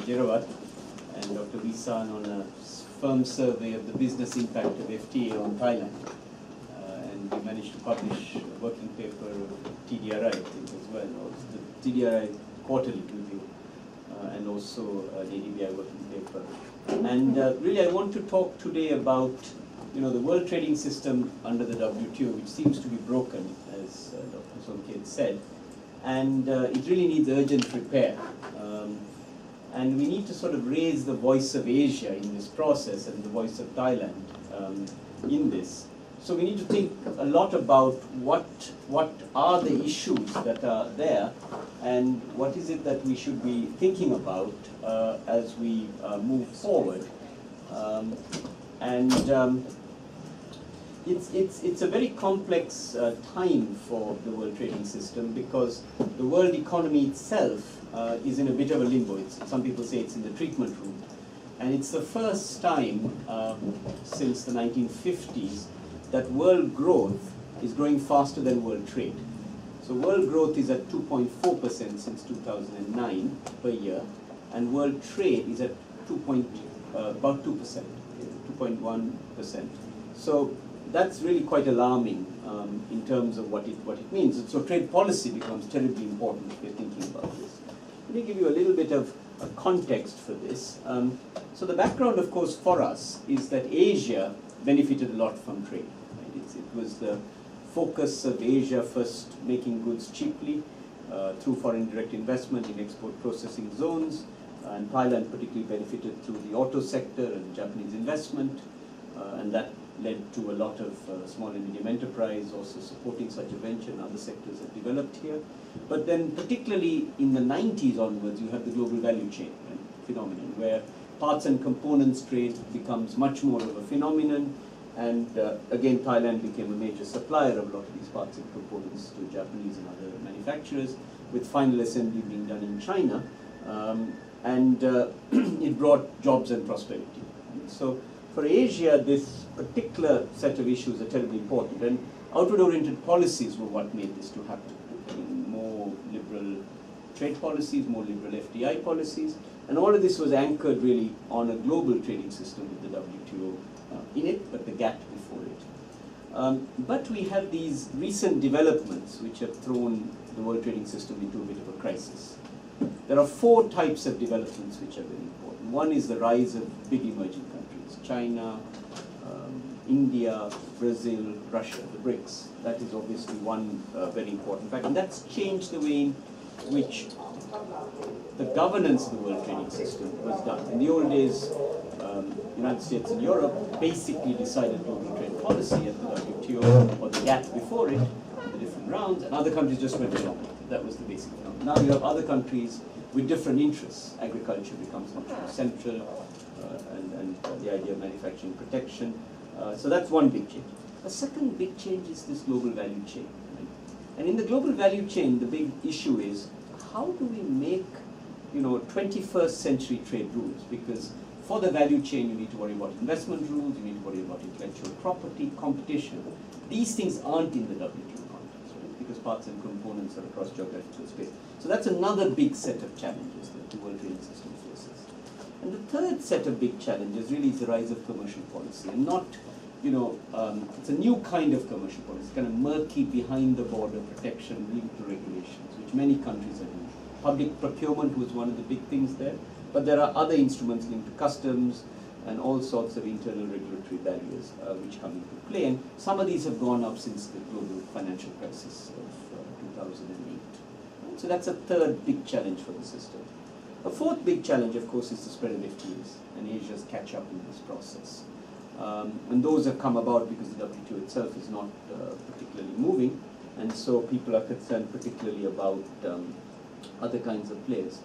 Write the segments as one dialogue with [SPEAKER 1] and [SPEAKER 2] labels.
[SPEAKER 1] Jerawat and Dr. Visan on a firm survey of the business impact of FTA on Thailand. And we managed to publish a working paper of TDRI, I think, as well, or the TDRI quarterly review, and also the ADBI working paper. And really, I want to talk today about the world trading system under the WTO, which seems to be broken, as Dr. Somkhet said, and it really needs urgent repair. And we need to sort of raise the voice of Asia in this process and the voice of Thailand in this. So we need to think a lot about what are the issues that are there and what is it that we should be thinking about as we move forward. It's a very complex time for the world trading system because the world economy itself is in a bit of a limbo. Some people say it's in the treatment room. And it's the first time since the 1950s that world growth is growing faster than world trade. So world growth is at 2.4% since 2009 per year, and world trade is at about 2%, 2.1%. So that's really quite alarming in terms of what it means. So trade policy becomes terribly important if you're thinking about this. Let me give you a little bit of a context for this. So the background, of course, for us is that Asia benefited a lot from trade. Right? It was the focus of Asia first making goods cheaply through foreign direct investment in export processing zones, and Thailand particularly benefited through the auto sector and Japanese investment, and that led to a lot of small and medium enterprise also supporting such a venture, and other sectors have developed here. But then particularly in the 90s onwards, you have the global value chain phenomenon, where parts and components trade becomes much more of a phenomenon, and again Thailand became a major supplier of a lot of these parts and components to Japanese and other manufacturers, with final assembly being done in China, and it brought jobs and prosperity. So for Asia, this particular set of issues are terribly important, and outward-oriented policies were what made this to happen. More liberal trade policies, more liberal FDI policies, and all of this was anchored really on a global trading system with the WTO in it, but the GATT before it. But we have these recent developments which have thrown the world trading system into a bit of a crisis. There are four types of developments which are very important. One is the rise of big emerging countries, China, India, Brazil, Russia, the BRICS. That is obviously one very important fact, and that's changed the way in which the governance of the world trading system was done. In the old days, United States and Europe basically decided global trade policy at the WTO or the GATT before it, the different rounds, and other countries just went along. That was the basic phenomenon. Now you have other countries with different interests. Agriculture becomes much more central, and the idea of manufacturing protection. So that's one big change. The second big change is this global value chain. Right? And in the global value chain, the big issue is how do we make 21st century trade rules? Because for the value chain, you need to worry about investment rules, you need to worry about intellectual property, competition. These things aren't in the WTO context, right? Because parts and components are across geographical space. So that's another big set of challenges that the world trading system faces. And the third set of big challenges really is the rise of commercial policy, and not, it's a new kind of commercial policy, kind of murky, behind the border protection linked to regulations, which many countries are doing. Public procurement was one of the big things there, but there are other instruments linked to customs and all sorts of internal regulatory barriers which come into play, and some of these have gone up since the global financial crisis of 2008. So that's a third big challenge for the system. A fourth big challenge, of course, is the spread of FTAs and Asia's catch-up in this process. And those have come about because the WTO itself is not particularly moving, and so people are concerned particularly about other kinds of players.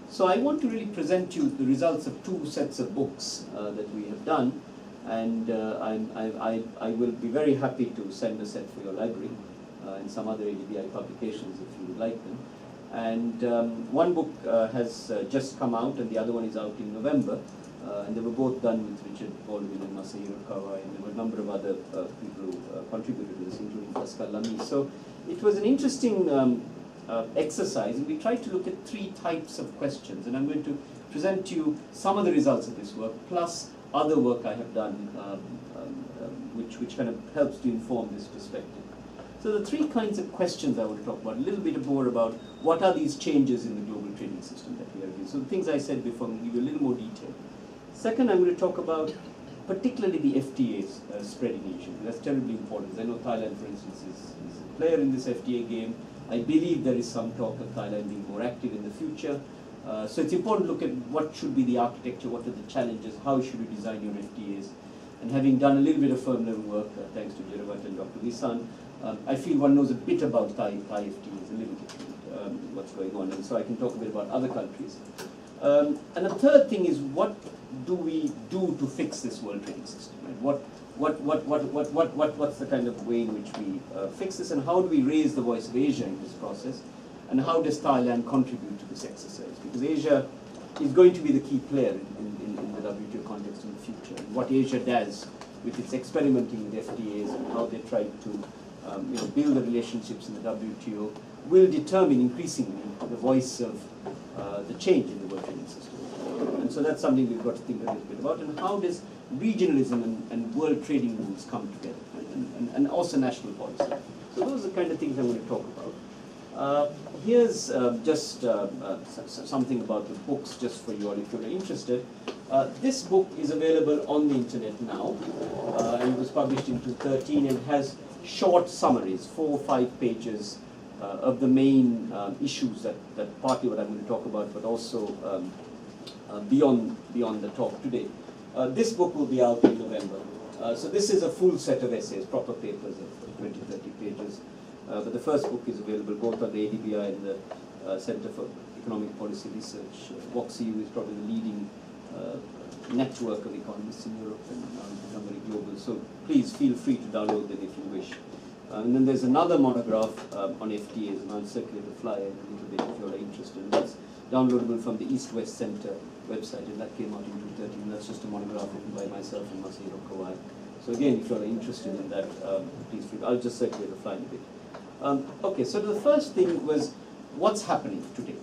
[SPEAKER 1] So I want to really present you the results of two sets of books that we have done, and I will be very happy to send a set for your library and some other ADBI publications if you would like them. And one book has just come out, and the other one is out in November. And they were both done with Richard Baldwin and Masahiro Kawai, and there were a number of other people who contributed to this, including Pascal Lamy. So it was an interesting exercise, and we tried to look at three types of questions, and I'm going to present to you some of the results of this work, plus other work I have done, which kind of helps to inform this perspective. So the three kinds of questions I want to talk about, a little bit more about what are these changes in the global trading system that we are doing. So the things I said before, I'm going to give you a little more detail. Second, I'm going to talk about particularly the FTAs spread in Asia. That's terribly important. I know Thailand, for instance, is a player in this FTA game. I believe there is some talk of Thailand being more active in the future. So it's important to look at what should be the architecture, what are the challenges, how should you design your FTAs. And having done a little bit of firm level work, thanks to Jiravat and Dr. Visan, I feel one knows a bit about Thai FTAs, a little bit, what's going on. And so I can talk a bit about other countries. And the third thing is, what do we do to fix this world trading system? Right? What's the kind of way in which we fix this, and how do we raise the voice of Asia in this process, and how does Thailand contribute to this exercise? Because Asia is going to be the key player in the WTO context in the future. And what Asia does with its experimenting with FTAs and how they try to build the relationships in the WTO will determine increasingly the voice of the change in the world trading system. And so that's something we've got to think a little bit about. And how does regionalism and world trading rules come together, right? And also national policy. So those are the kind of things I'm going to talk about. Here's just something about the books, just for you all if you're interested. This book is available on the internet now, and it was published in 2013 and has short summaries, 4 or 5 pages of the main issues that partly what I'm going to talk about, but also beyond the talk today. This book will be out in November. So this is a full set of essays, proper papers of 20, 30 pages. But the first book is available both on the ADBI and the Center for Economic Policy Research. WOCSEU is probably the leading network of economists in Europe and become very global. So please feel free to download them if you wish. And then there's another monograph on FTAs, and I'll circulate a flyer in a little bit if you're interested. And that's downloadable from the East-West Center website, and that came out in 2013. And that's just a monograph written by myself and Masahiro Kawai. So again, if you're interested in that, please feel free. I'll just circulate a flyer in a bit. Okay, so the first thing was what's happening today.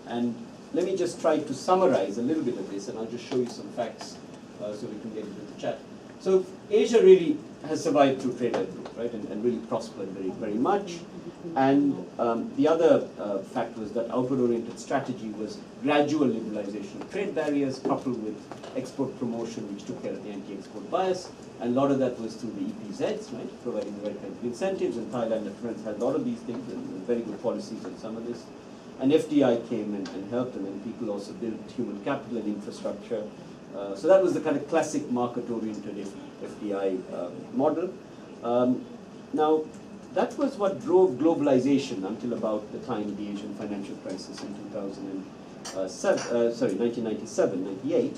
[SPEAKER 1] And let me just try to summarize a little bit of this, and I'll just show you some facts so we can get into the chat. So Asia really has survived through trade growth, right, and really prospered very, very much. And the other fact was that outward-oriented strategy was gradual liberalization of trade barriers coupled with export promotion, which took care of the anti-export bias. And a lot of that was through the EPZs, right, providing the right kinds of incentives. And Thailand and France had a lot of these things and very good policies on some of this. And FDI came and helped, and then people also built human capital and infrastructure. So that was the kind of classic market-oriented FDI model. Now, that was what drove globalization until about the time of the Asian financial crisis in 1997, 98.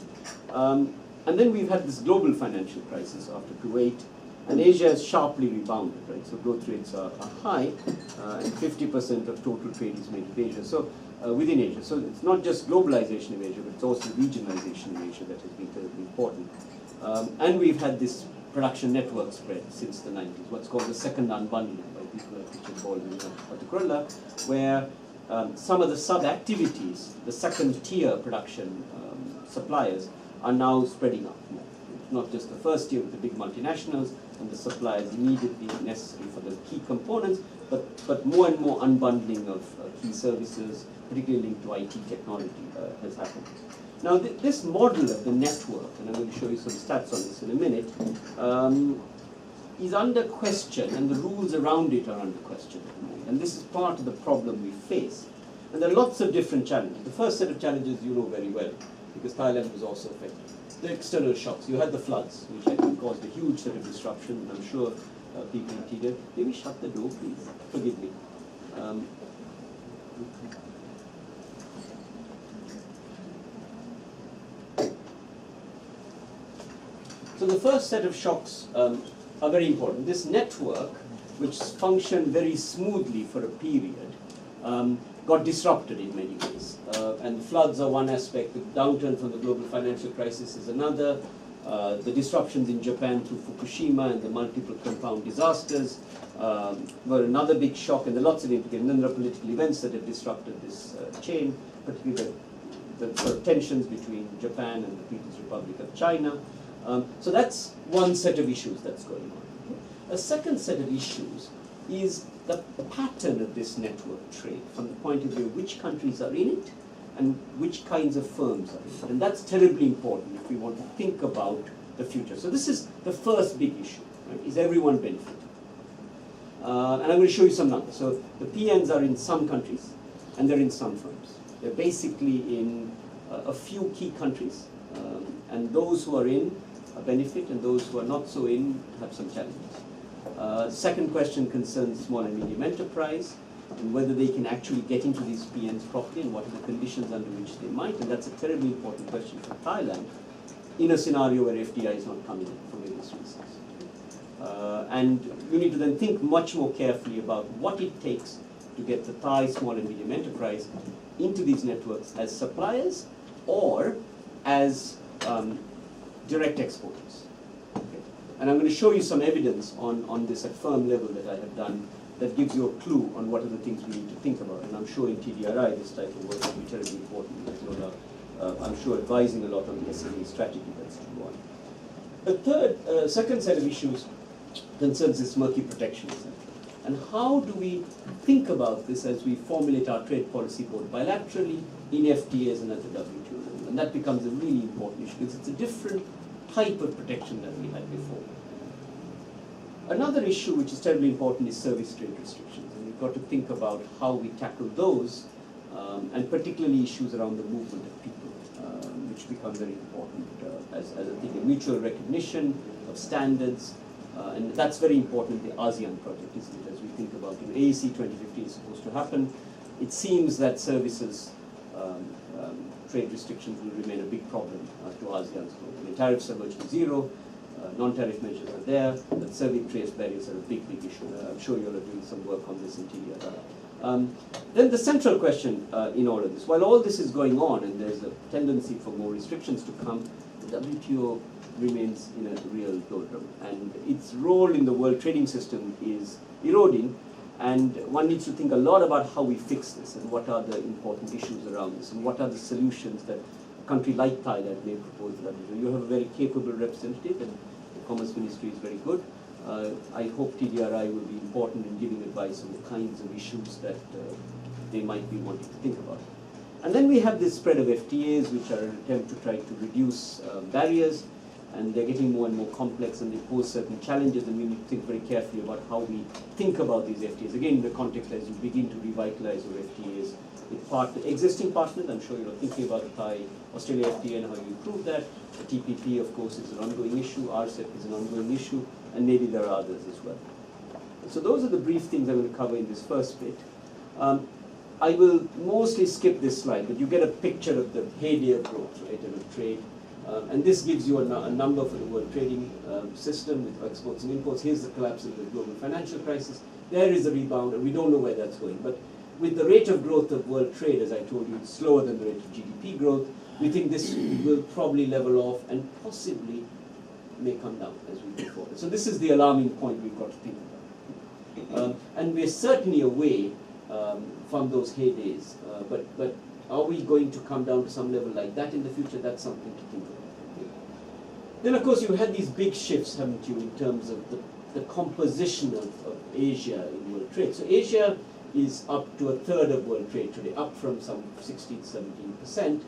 [SPEAKER 1] And then we've had this global financial crisis after 2008, and Asia has sharply rebounded, right? So growth rates are high, and 50% of total trade is made with Asia. So within Asia. So it's not just globalization of Asia, but it's also regionalization of Asia that has been terribly important. And we've had this production network spread since the 90s, what's called the second unbundling by people like Richard Baldwin and Patikurla, where some of the sub-activities, the second-tier production suppliers, are now spreading out. Not just the first tier with the big multinationals and the suppliers immediately necessary for the key components, but more and more unbundling of key services, particularly linked to IT technology, has happened. Now, this model of the network, and I'm going to show you some stats on this in a minute, is under question, and the rules around it are under question at the moment. And this is part of the problem we face. And there are lots of different challenges. The first set of challenges you know very well, because Thailand was also affected. The external shocks. You had the floods, which I think caused a huge set of disruption, and I'm sure people in TDRI. Can we shut the door, please? Forgive me. So the first set of shocks are very important. This network, which functioned very smoothly for a period, got disrupted in many ways. And the floods are one aspect, the downturn from the global financial crisis is another, the disruptions in Japan through Fukushima and the multiple compound disasters were another big shock, and there are lots of implications. And then there are political events that have disrupted this chain, particularly the sort of tensions between Japan and the People's Republic of China. So that's one set of issues that's going on. A second set of issues is the pattern of this network trade from the point of view of which countries are in it and which kinds of firms are in it. And that's terribly important if we want to think about the future. So this is the first big issue, right? Is everyone benefiting? And I'm going to show you some numbers. So the PNs are in some countries and they're in some firms. They're basically in a few key countries, and those who are in benefit and those who are not so in have some challenges. Second question concerns small and medium enterprise and whether they can actually get into these PNs properly and what are the conditions under which they might, and that's a terribly important question for Thailand in a scenario where FDI is not coming in for various reasons. And you need to then think much more carefully about what it takes to get the Thai small and medium enterprise into these networks as suppliers or as direct exporters. Okay. And I'm going to show you some evidence on this at firm level that I have done that gives you a clue on what are the things we need to think about. And I'm sure in TDRI this type of work will be terribly important because I'm sure advising a lot on the SME strategy that's to go on. The second set of issues concerns this murky protectionism. And how do we think about this as we formulate our trade policy both bilaterally, in FTAs and at the WTO level? And that becomes a really important issue because it's a different type of protection than we had before. Another issue which is terribly important is service trade restrictions. And we've got to think about how we tackle those, and particularly issues around the movement of people, which become very important as a thing, a mutual recognition of standards. And that's very important in the ASEAN project, isn't it? As we think about AEC 2050 is supposed to happen, it seems that services trade restrictions will remain a big problem to ASEAN's growth. I mean, tariffs are virtually zero, non-tariff measures are there, but serving trade barriers are a big, big issue. I'm sure you're doing some work on this in TDRI. Then the central question in all of this, while all this is going on and there's a tendency for more restrictions to come, the WTO remains in a real doldrum, and its role in the world trading system is eroding, and one needs to think a lot about how we fix this and what are the important issues around this and what are the solutions that a country like Thailand may propose to the WTO. You have a very capable representative and the Commerce Ministry is very good. I hope TDRI will be important in giving advice on the kinds of issues that they might be wanting to think about. And then we have this spread of FTAs, which are an attempt to try to reduce barriers, and they're getting more and more complex and they pose certain challenges, and we need to think very carefully about how we think about these FTAs. Again, in the context as you begin to revitalize your FTAs with existing partners, I'm sure you're thinking about the Thai-Australia FTA and how you improve that. The TPP, of course, is an ongoing issue, RCEP is an ongoing issue, and maybe there are others as well. So those are the brief things I'm going to cover in this first bit. I will mostly skip this slide, but you get a picture of the heyday of growth, right, and of trade. And this gives you a number for the world trading system with exports and imports. Here's the collapse of the global financial crisis. There is a rebound, and we don't know where that's going. But with the rate of growth of world trade, as I told you, it's slower than the rate of GDP growth. We think this will probably level off and possibly may come down as we go forward. So this is the alarming point we've got to think about. And we're certainly away from those heydays. But are we going to come down to some level like that in the future? That's something to think about. Then, of course, you had these big shifts, haven't you, in terms of the composition of Asia in world trade. So Asia is up to a third of world trade today, up from some 16, 17%.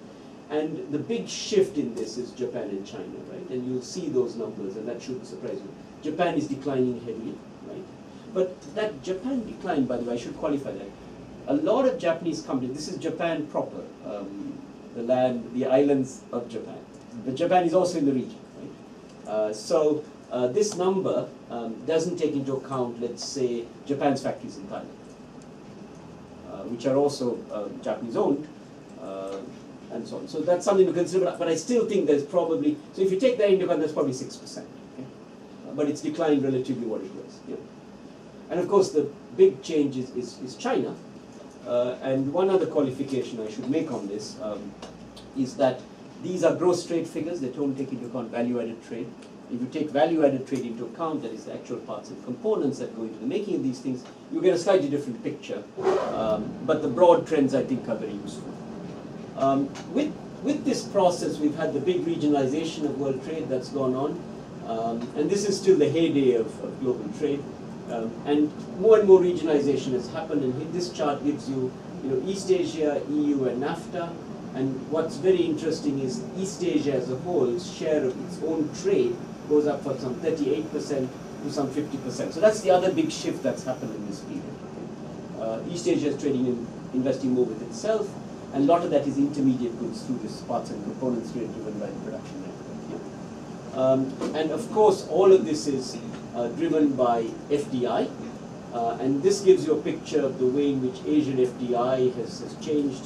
[SPEAKER 1] And the big shift in this is Japan and China, right? And you'll see those numbers, and that shouldn't surprise you. Japan is declining heavily, right? But that Japan decline, by the way, I should qualify that. A lot of Japanese companies, this is Japan proper, the islands of Japan. But Japan is also in the region, right? So this number doesn't take into account, let's say, Japan's factories in Thailand, which are also Japanese owned, and so on. So that's something to consider, but I still think there's probably, so if you take that into account, there's probably 6%. Okay? But it's declined relatively what it was. Yeah. And of course, the big change is China. And one other qualification I should make on this is that these are gross trade figures. They don't take into account value-added trade. If you take value-added trade into account, that is the actual parts and components that go into the making of these things, you get a slightly different picture. But the broad trends, I think, are very useful. With this process, we've had the big regionalization of world trade that's gone on, and this is still the heyday of global trade. And more regionalization has happened, and this chart gives you, East Asia, EU, and NAFTA. And what's very interesting is East Asia as a whole's share of its own trade goes up from some 38% to some 50%. So that's the other big shift that's happened in this period. East Asia is trading and investing more with itself, and a lot of that is intermediate goods through this parts and components trade driven by the production network. And of course, all of this is driven by FDI, and this gives you a picture of the way in which Asian FDI has changed.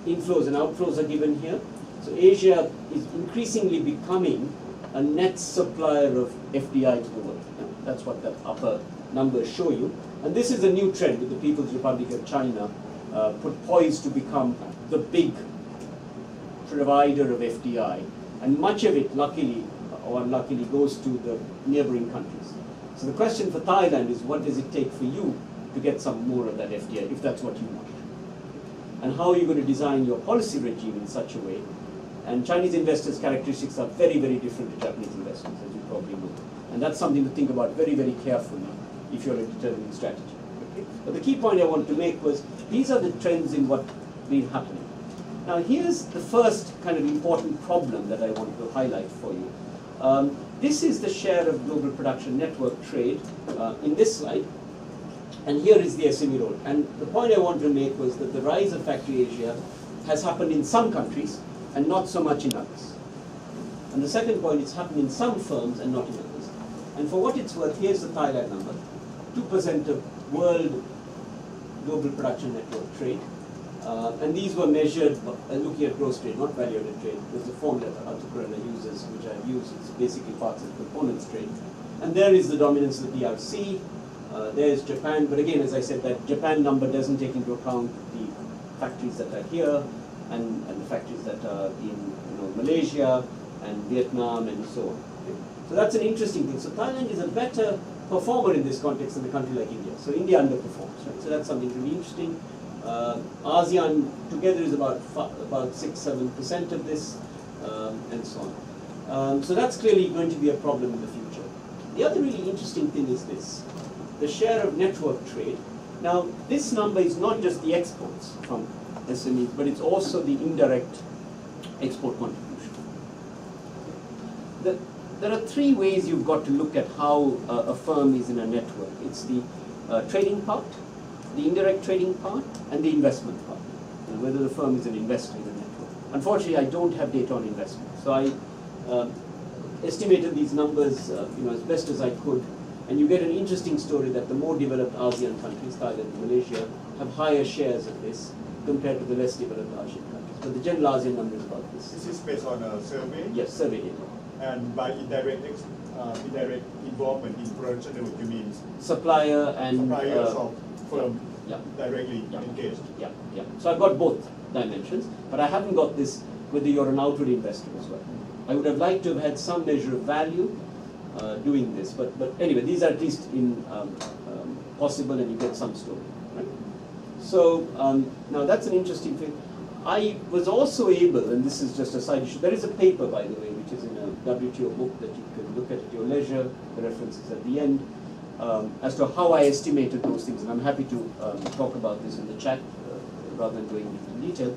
[SPEAKER 1] Inflows and outflows are given here. So Asia is increasingly becoming a net supplier of FDI to the world. That's what that upper numbers show you. And this is a new trend with the People's Republic of China poised to become the big provider of FDI. And much of it, luckily or unluckily, goes to the neighboring countries. So the question for Thailand is, what does it take for you to get some more of that FDI, if that's what you want? And how are you going to design your policy regime in such a way? And Chinese investors' characteristics are very, very different to Japanese investors, as you probably know. And that's something to think about very, very carefully if you're determining strategy. Okay? But the key point I wanted to make was, these are the trends in what's been happening. Now here's the first kind of important problem that I wanted to highlight for you. This is the share of global production network trade in this slide. And here is the SME role. And the point I wanted to make was that the rise of Factory Asia has happened in some countries and not so much in others. And the second point, it's happened in some firms and not in others. And for what it's worth, here's the Thailand number. 2% of world global production network trade. And these were measured looking at gross trade, not value-added trade. There's the formula that Arthur uses, which I've used. It's basically parts and components trade. And there is the dominance of the DRC. There's Japan, but again, as I said, that Japan number doesn't take into account the factories that are here and the factories that are in Malaysia and Vietnam and so on. Okay? So that's an interesting thing. So Thailand is a better performer in this context than a country like India. So India underperforms, right? So that's something really interesting. ASEAN together is about 6-7% of this, and so on. So that's clearly going to be a problem in the future. The other really interesting thing is this. The share of network trade. Now, this number is not just the exports from SMEs, but it's also the indirect export contribution. There are three ways you've got to look at how a firm is in a network. It's the trading part, the indirect trading part, and the investment part, whether the firm is an investor in the network. Unfortunately, I don't have data on investment, so I estimated these numbers as best as I could. And you get an interesting story that the more developed ASEAN countries, Thailand and Malaysia, have higher shares of this compared to the less developed Asian countries. But the general ASEAN number is about this.
[SPEAKER 2] This is based on a survey?
[SPEAKER 1] Yes, survey data.
[SPEAKER 2] And by indirect involvement in production, what you mean?
[SPEAKER 1] Suppliers
[SPEAKER 2] of firm directly engaged.
[SPEAKER 1] Yeah. So I've got both dimensions, but I haven't got this whether you're an outward investor as well. I would have liked to have had some measure of value doing this, but anyway, these are at least in possible, and you get some story. Right? So now that's an interesting thing. I was also able, and this is just a side issue, there is a paper, by the way, which is in a WTO book that you can look at your leisure, the references at the end, as to how I estimated those things, and I'm happy to talk about this in the chat rather than going into detail.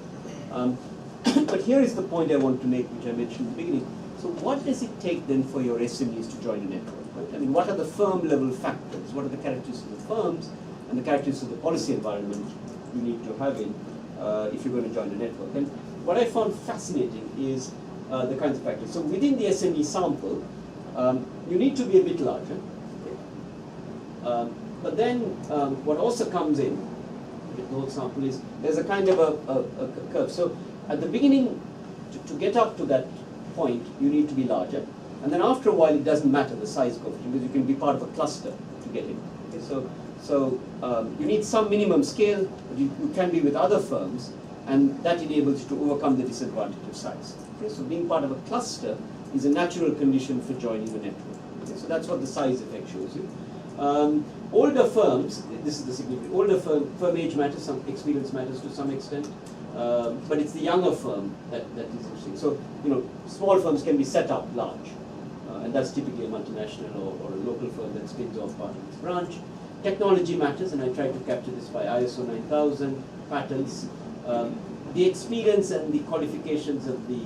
[SPEAKER 1] But here is the point I want to make, which I mentioned in the beginning. So what does it take then for your SMEs to join a network? Right? I mean, what are the firm level factors? What are the characteristics of the firms and the characteristics of the policy environment you need to have in if you're going to join a network? And what I found fascinating is the kinds of factors. So within the SME sample, you need to be a bit larger. But then what also comes in, the whole sample is, there's a kind of a curve. So at the beginning, to get up to that point, you need to be larger. And then after a while, it doesn't matter the size coefficient, because you can be part of a cluster to get in. Okay, so you need some minimum scale, but you can be with other firms, and that enables you to overcome the disadvantage of size. Okay, so being part of a cluster is a natural condition for joining the network. Okay, so that's what the size effect shows you. Older firms, this is the significant, older firm age matters, some experience matters to some extent. but it's the younger firm that is interesting. So, small firms can be set up large, and that's typically a multinational or a local firm that spins off part of its branch. Technology matters, and I try to capture this by ISO 9000, patents. The experience and the qualifications of the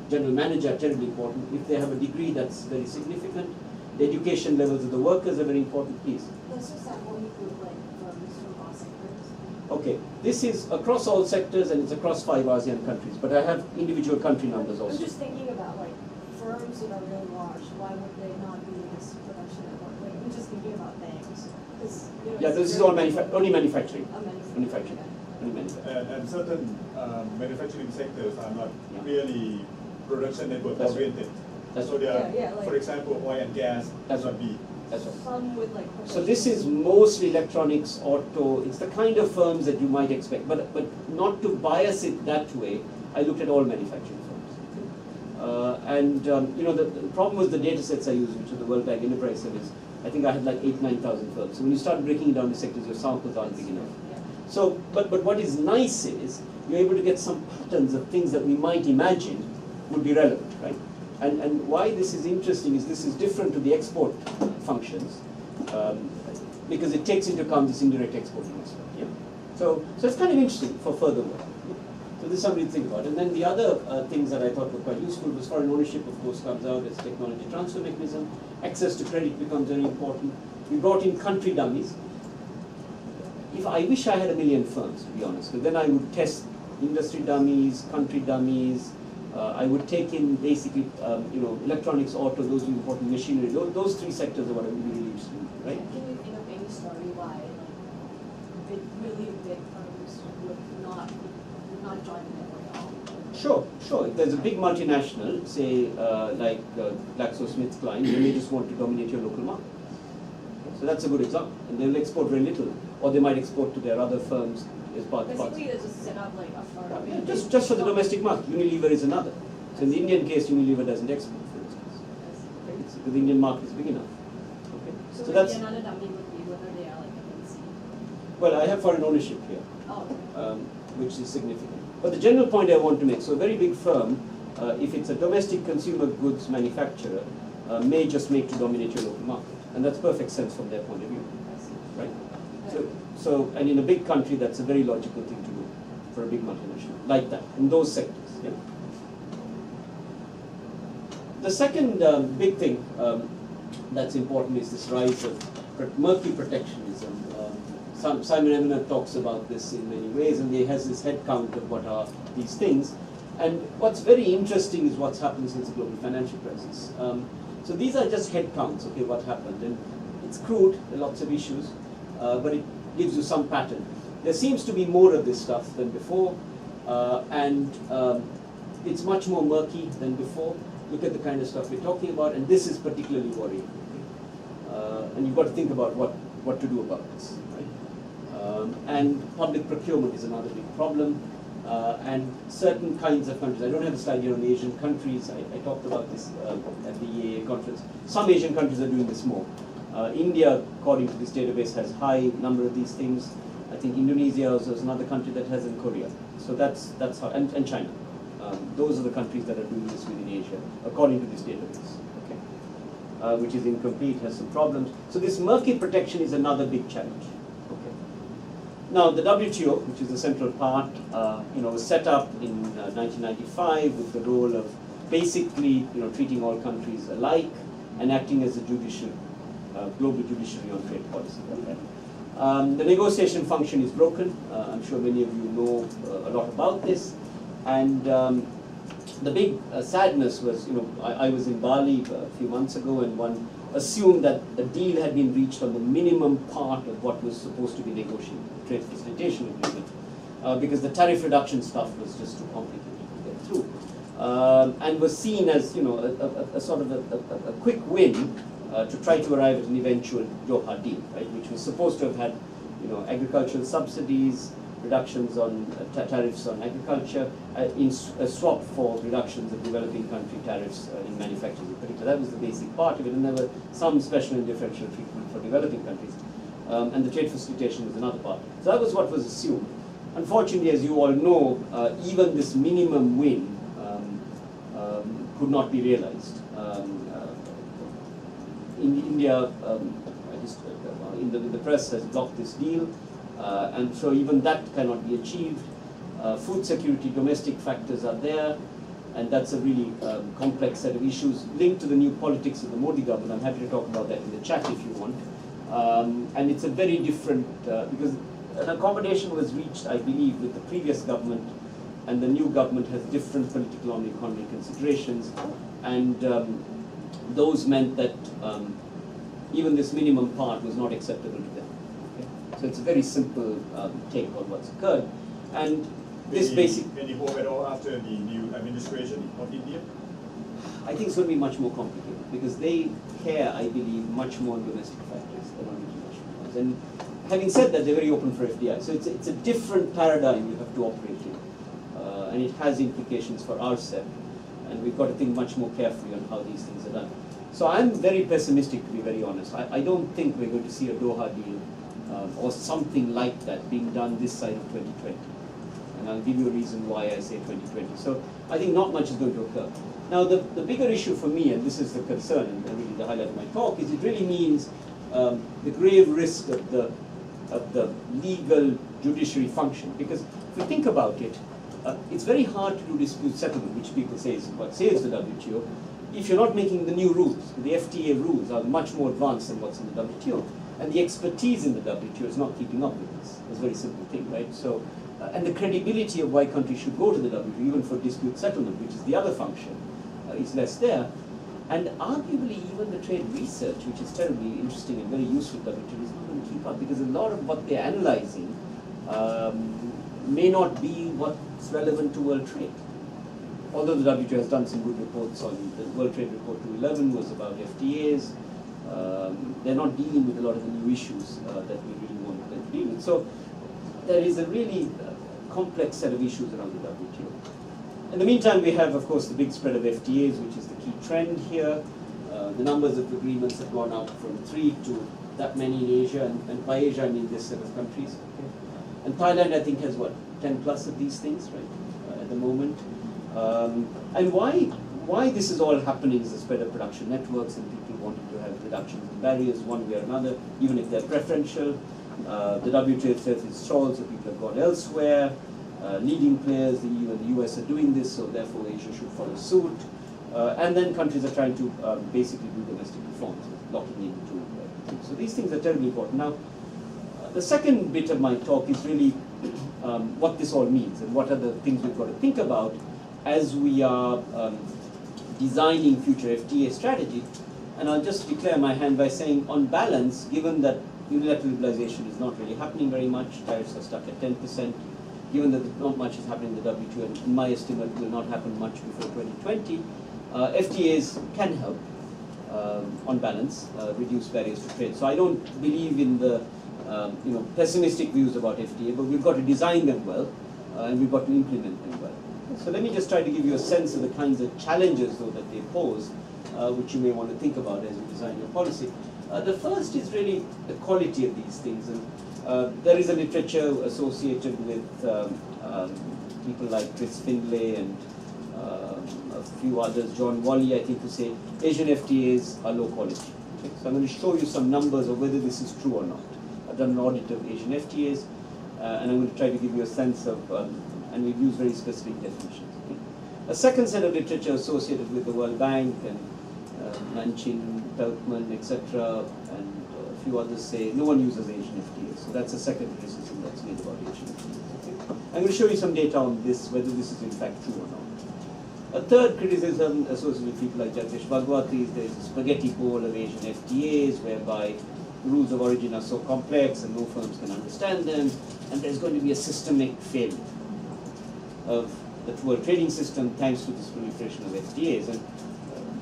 [SPEAKER 1] general manager are terribly important. If they have a degree, that's very significant. The education levels of the workers are very important piece.
[SPEAKER 3] Let's just only include like firms from all sectors.
[SPEAKER 1] Okay, this is across all sectors and it's across 5 ASEAN countries, but I have individual country numbers
[SPEAKER 3] I'm
[SPEAKER 1] also.
[SPEAKER 3] just thinking about like firms that are really large. Why would they not be in this production network? Like I'm just thinking about banks.
[SPEAKER 1] Yeah, this is all only manufacturing.
[SPEAKER 3] Manufacturing.
[SPEAKER 1] Only manufacturing.
[SPEAKER 2] And certain manufacturing sectors are not
[SPEAKER 1] Yeah.
[SPEAKER 2] really production network
[SPEAKER 1] That's right.
[SPEAKER 2] oriented.
[SPEAKER 1] That's
[SPEAKER 2] So they are,
[SPEAKER 3] like-
[SPEAKER 2] for example, oil and gas
[SPEAKER 1] That's
[SPEAKER 2] not
[SPEAKER 1] right.
[SPEAKER 2] be.
[SPEAKER 1] That's right.
[SPEAKER 3] Some with like.
[SPEAKER 1] So this is mostly electronics, auto, it's the kind of firms that you might expect, but not to bias it that way, I looked at all manufacturing firms. The problem was the data sets I used, which are the World Bank Enterprise Service, I think I had like 9,000 firms. So when you start breaking it down to sectors, your samples aren't big enough. So, but what is nice is, you're able to get some patterns of things that we might imagine would be relevant, right? And why this is interesting is this is different to the export functions, because it takes into account this indirect exporting aspect. Yeah. So it's kind of interesting for further work. So this is something to think about. And then the other things that I thought were quite useful was foreign ownership, of course, comes out as technology transfer mechanism. Access to credit becomes very important. We brought in country dummies. I wish I had 1 million firms, to be honest, because then I would test industry dummies, country dummies. I would take in basically, electronics, auto, those important machinery. Those 3 sectors are what I would be really interested in, right?
[SPEAKER 3] Can you think of any story why like really big firms would not join the network at all?
[SPEAKER 1] Sure. If there's a big multinational, say like GlaxoSmithKline, they may just want to dominate your local market. So that's a good example. And they'll export very little, or they might export to their other firms as part.
[SPEAKER 3] Basically, they just set up like a firm.
[SPEAKER 1] Yeah, just for the domestic market. Unilever is another. So in the Indian case, Unilever doesn't export, for instance. Right? So the Indian market is big enough. Okay.
[SPEAKER 3] So
[SPEAKER 1] So
[SPEAKER 3] maybe
[SPEAKER 1] that's
[SPEAKER 3] another dummy would be whether they are like a VC.
[SPEAKER 1] well. I have foreign ownership here.
[SPEAKER 3] Oh, okay.
[SPEAKER 1] Which is significant. But the general point I want to make, so a very big firm, if it's a domestic consumer goods manufacturer, may just make to dominate your local market. And that's perfect sense from their point of view,
[SPEAKER 3] I see.
[SPEAKER 1] right? And in a big country, that's a very logical thing to do for a big multinational, like that, in those sectors. Yeah. The second big thing that's important is this rise of murky protectionism. Simon Eminer talks about this in many ways, and he has this head count of what are these things. And what's very interesting is what's happened since the global financial crisis. So these are just head counts, okay, what happened. And it's crude, there are lots of issues, but it gives you some pattern. There seems to be more of this stuff than before, and it's much more murky than before. Look at the kind of stuff we're talking about, and this is particularly worrying. And you've got to think about what to do about this, right? And public procurement is another big problem. And certain kinds of countries, I don't have a slide here on Asian countries, I talked about this at the EAA conference. Some Asian countries are doing this more. India, according to this database, has high number of these things. I think Indonesia also is another country that has in Korea. So that's how, and China. Those are the countries that are doing this within Asia, according to this database, okay? Which is incomplete, has some problems. So this murky protection is another big challenge. Now, the WTO, which is the central part, was set up in 1995 with the role of basically, treating all countries alike and acting as a global judiciary on trade policy. Okay. The negotiation function is broken. I'm sure many of you know a lot about this. And the big sadness was, I was in Bali a few months ago, and one assumed that a deal had been reached on the minimum part of what was supposed to be negotiated, trade facilitation agreement, because the tariff reduction stuff was just too complicated to get through, and was seen as a sort of a quick win to try to arrive at an eventual Doha deal, right, which was supposed to have had agricultural subsidies, reductions on tariffs on agriculture, in a swap for reductions of developing country tariffs in manufacturing in particular. That was the basic part of it, and there were some special and differential treatment for developing countries. And the trade facilitation was another part. So that was what was assumed. Unfortunately, as you all know, even this minimum win could not be realized. In India, the press has blocked this deal, and so even that cannot be achieved. Food security, domestic factors are there, and that's a really complex set of issues linked to the new politics of the Modi government. I'm happy to talk about that in the chat if you want. And it's a very different, because an accommodation was reached, I believe, with the previous government, and the new government has different political and economic considerations, and those meant that even this minimum part was not acceptable to them. Okay? So it's a very simple take on what's occurred. And this basic...
[SPEAKER 2] Any hope at all after the new administration of India?
[SPEAKER 1] I think it's going to be much more complicated, because they care, I believe, much more on domestic factors than on international ones. And having said that, they're very open for FDI. So it's a different paradigm you have to operate in. And it has implications for our set. And we've got to think much more carefully on how these things are done. So I'm very pessimistic, to be very honest. I don't think we're going to see a Doha deal or something like that being done this side of 2020. And I'll give you a reason why I say 2020. So I think not much is going to occur. Now the bigger issue for me, and this is the concern, and really the highlight of my talk, is it really means the grave risk of the legal judiciary function. Because if you think about it, it's very hard to do dispute settlement, which people say is what saves the WTO, if you're not making the new rules. The FTA rules are much more advanced than what's in the WTO. And the expertise in the WTO is not keeping up with this. It's a very simple thing, right? So, and the credibility of why countries should go to the WTO, even for dispute settlement, which is the other function, is less there. And arguably, even the trade research, which is terribly interesting and very useful to WTO, is not going to keep up, because a lot of what they're analyzing may not be what's relevant to world trade. Although the WTO has done some good reports on the World Trade Report 211 was about FTAs, they're not dealing with a lot of the new issues that we really want them to deal with. So there is a really complex set of issues around the WTO. In the meantime, we have, of course, the big spread of FTAs, which is the key trend here. The numbers of agreements have gone up from 3 to that many in Asia, and by Asia I mean this set of countries. Okay? And Thailand, I think, has what, 10 plus of these things, right, at the moment. And why this is all happening is the spread of production networks and people wanting to have reductions in barriers one way or another, even if they're preferential. The WTO itself is stalled, so people have gone elsewhere. Leading players, the EU and the US are doing this, so therefore Asia should follow suit. And then countries are trying to basically do domestic reforms, locking into things. So these things are terribly important. Now, the second bit of my talk is really what this all means and what are the things we've got to think about as we are designing future FTA strategy. And I'll just declare my hand by saying, on balance, given that unilateral liberalization is not really happening very much, tariffs are stuck at 10%, given that not much is happening in the WTO, and in my estimate will not happen much before 2020, FTAs can help, on balance, reduce barriers to trade. So I don't believe in the pessimistic views about FTA, but we've got to design them well, and we've got to implement them well. So let me just try to give you a sense of the kinds of challenges, though, that they pose, which you may want to think about as you design your policy. The first is really the quality of these things, and there is a literature associated with people like Chris Findlay and a few others, John Wally, I think, who say Asian FTAs are low quality. Okay? So I'm going to show you some numbers of whether this is true or not. I've done an audit of Asian FTAs, and I'm going to try to give you a sense of, and we've used very specific definitions. Okay? A second set of literature associated with the World Bank and Manchin, Pelkman, etc., and a few others say no one uses Asian FTAs. So that's a second criticism that's made about Asian FTAs. Okay? I'm going to show you some data on this, whether this is in fact true or not. A third criticism associated with people like Jagdish Bhagwati is there's a spaghetti bowl of Asian FTAs whereby the rules of origin are so complex and no firms can understand them, and there's going to be a systemic failure of the world trading system thanks to this proliferation of FTAs. And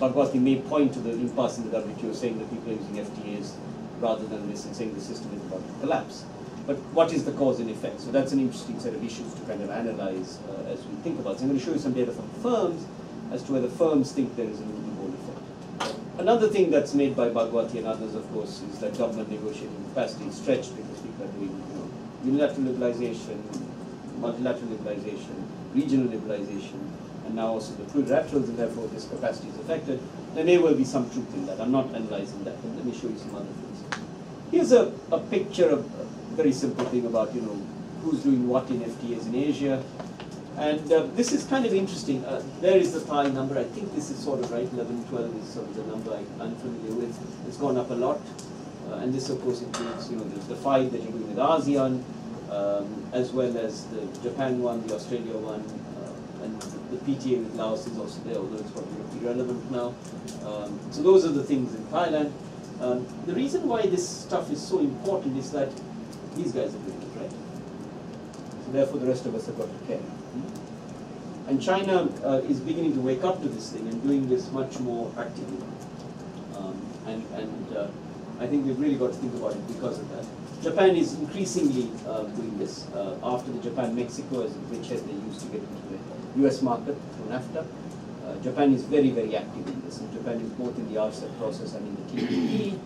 [SPEAKER 1] Bhagwati may point to the impasse in the WTO saying that people are using FTAs rather than this and saying the system is about to collapse. But what is the cause and effect? So that's an interesting set of issues to kind of analyze as we think about it. So I'm going to show you some data from firms as to whether firms think there is a Newton Bowl effect. Another thing that's made by Bhagwati and others, of course, is that government negotiating capacity is stretched because people are doing unilateral liberalization, multilateral liberalization, regional liberalization, and now also the plurilaterals, and therefore this capacity is affected. There may well be some truth in that. I'm not analyzing that, but let me show you some other things. Here's a picture of a very simple thing about, who's doing what in FTAs in Asia. And this is kind of interesting. There is the Thai number. I think this is sort of right. 11, 12 is sort of the number I'm familiar with. It's gone up a lot. And this, of course, includes, the 5 that you're doing with ASEAN, as well as the Japan one, the Australia one, and the PTA with Laos is also there, although it's probably irrelevant now. So those are the things in Thailand. The reason why this stuff is so important is that these guys are doing it, right? So therefore the rest of us have got to care. And China is beginning to wake up to this thing and doing this much more actively. I think we've really got to think about it because of that. Japan is increasingly doing this. After the Japan-Mexico as a bridgehead they used to get into the US market through NAFTA. Japan is very, very active in this. And Japan is both in the RCEP process and in the TDRI,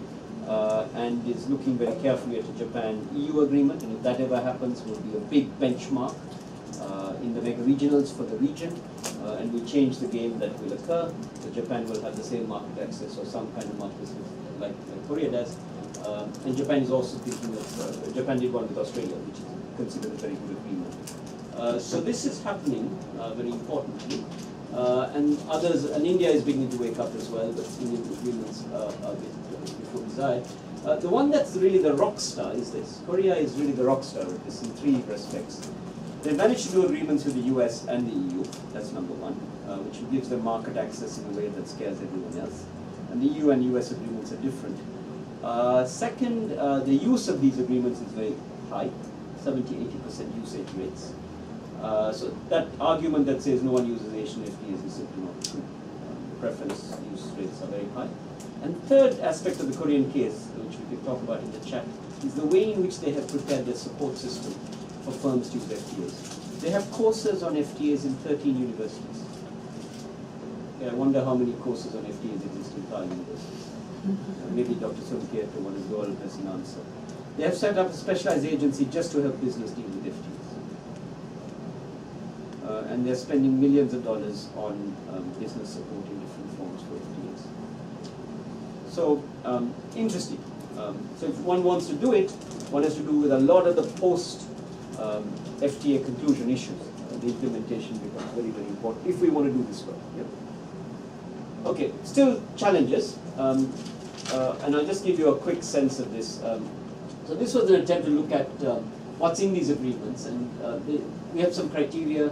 [SPEAKER 1] and is looking very carefully at the Japan-EU agreement. And if that ever happens, will be a big benchmark in the mega regionals for the region, and will change the game that will occur. So Japan will have the same market access or some kind of market access like Korea does. And Japan is also thinking of, Japan did one with Australia, which is considered a very good agreement. So this is happening very importantly. And others, and India is beginning to wake up as well, but Indian agreements are a bit before desired. The one that's really the rock star is this. Korea is really the rock star of this in 3 respects. They managed to do agreements with the US and the EU, that's number one, which gives them market access in a way that scares everyone else. And the EU and US agreements are different. Second, the use of these agreements is very high, 70–80% usage rates. So that argument that says no one uses Asian FTAs is simply not true. Preference use rates are very high. And third aspect of the Korean case, which we could talk about in the chat, is the way in which they have prepared their support system for firms to use FTAs. They have courses on FTAs in 13 universities. Okay, I wonder how many courses on FTAs exist in Thai universities. Maybe Dr. Sumkhet or one of you all has an answer. They have set up a specialized agency just to help business deal with FTAs. And they're spending millions of dollars on business support in different forms for FTAs. So, interesting. So if one wants to do it, one has to do with a lot of the post-FTA conclusion issues. The implementation becomes very, very important if we want to do this work. Yep. Okay, still challenges. And I'll just give you a quick sense of this. So this was an attempt to look at what's in these agreements, and we have some criteria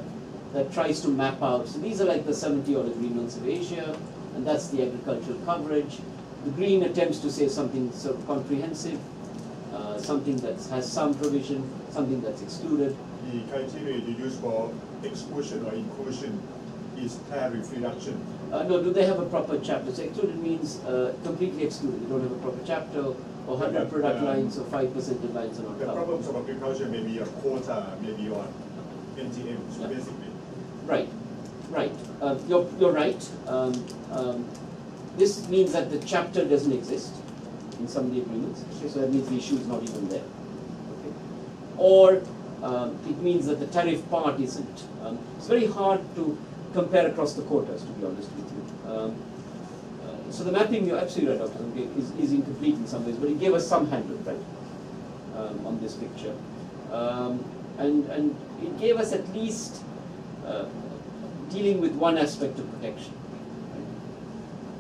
[SPEAKER 1] that tries to map out. So these are like the 70-odd agreements of Asia, and that's the agricultural coverage. The green attempts to say something sort of comprehensive, something that has some provision, something that's excluded.
[SPEAKER 2] The criteria you use for exclusion or inclusion is tariff reduction.
[SPEAKER 1] No, do they have a proper chapter? So excluded means completely excluded. They don't have a proper chapter, or 100 product lines, or 5% of lines are not
[SPEAKER 2] The
[SPEAKER 1] covered.
[SPEAKER 2] problems of agriculture may be a quota, maybe on NTM, so basically.
[SPEAKER 1] Right, right. You're right. This means that the chapter doesn't exist in some of the agreements. Okay, so that means the issue is not even there. Okay. Or it means that the tariff part isn't. It's very hard to compare across the quotas, to be honest with you. So the mapping, you're absolutely right, Dr. Sumkhet, is incomplete in some ways, but it gave us some handle, right, on this picture. And it gave us at least dealing with one aspect of protection. Right?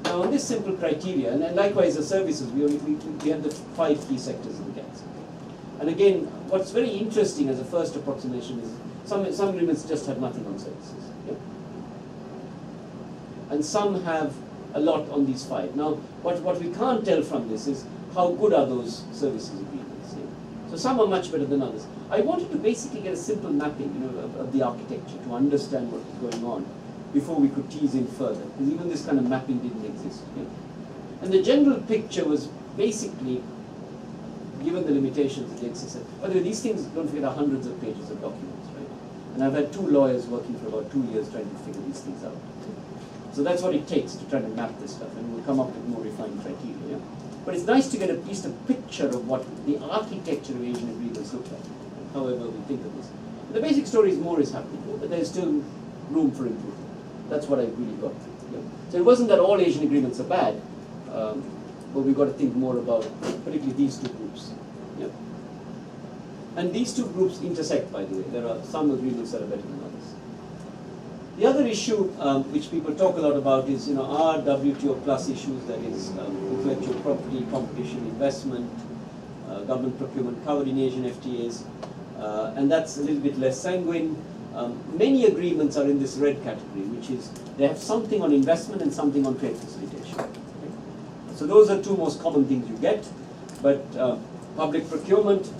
[SPEAKER 1] Now on this simple criteria, and likewise the services, we have the 5 key sectors in the GATS. And again, what's very interesting as a first approximation is some agreements just have nothing on services. Yep. And some have a lot on these 5. Now, what we can't tell from this is how good are those services agreements. Yeah? So some are much better than others. I wanted to basically get a simple mapping, of the architecture to understand what was going on before we could tease in further, because even this kind of mapping didn't exist. Yeah? And the general picture was basically, given the limitations of the exercise. By the way, these things, don't forget, are hundreds of pages of documents, right? And I've had 2 lawyers working for about 2 years trying to figure these things out. So that's what it takes to try to map this stuff, and we'll come up with more refined criteria. Yeah? But it's nice to get at least a picture of what the architecture of Asian agreements look like, however we think of this. The basic story is more is happening, but there's still room for improvement. That's what I really got. Yeah. So it wasn't that all Asian agreements are bad, but we've got to think more about particularly these two groups. Yeah. And these two groups intersect, by the way. There are some agreements that are better than others. The other issue which people talk a lot about is, our WTO plus issues, that is intellectual property, competition, investment, government procurement covered in Asian FTAs, and that's a little bit less sanguine. Many agreements are in this red category, which is they have something on investment and something on trade facilitation. Okay? So those are two most common things you get, but public procurement,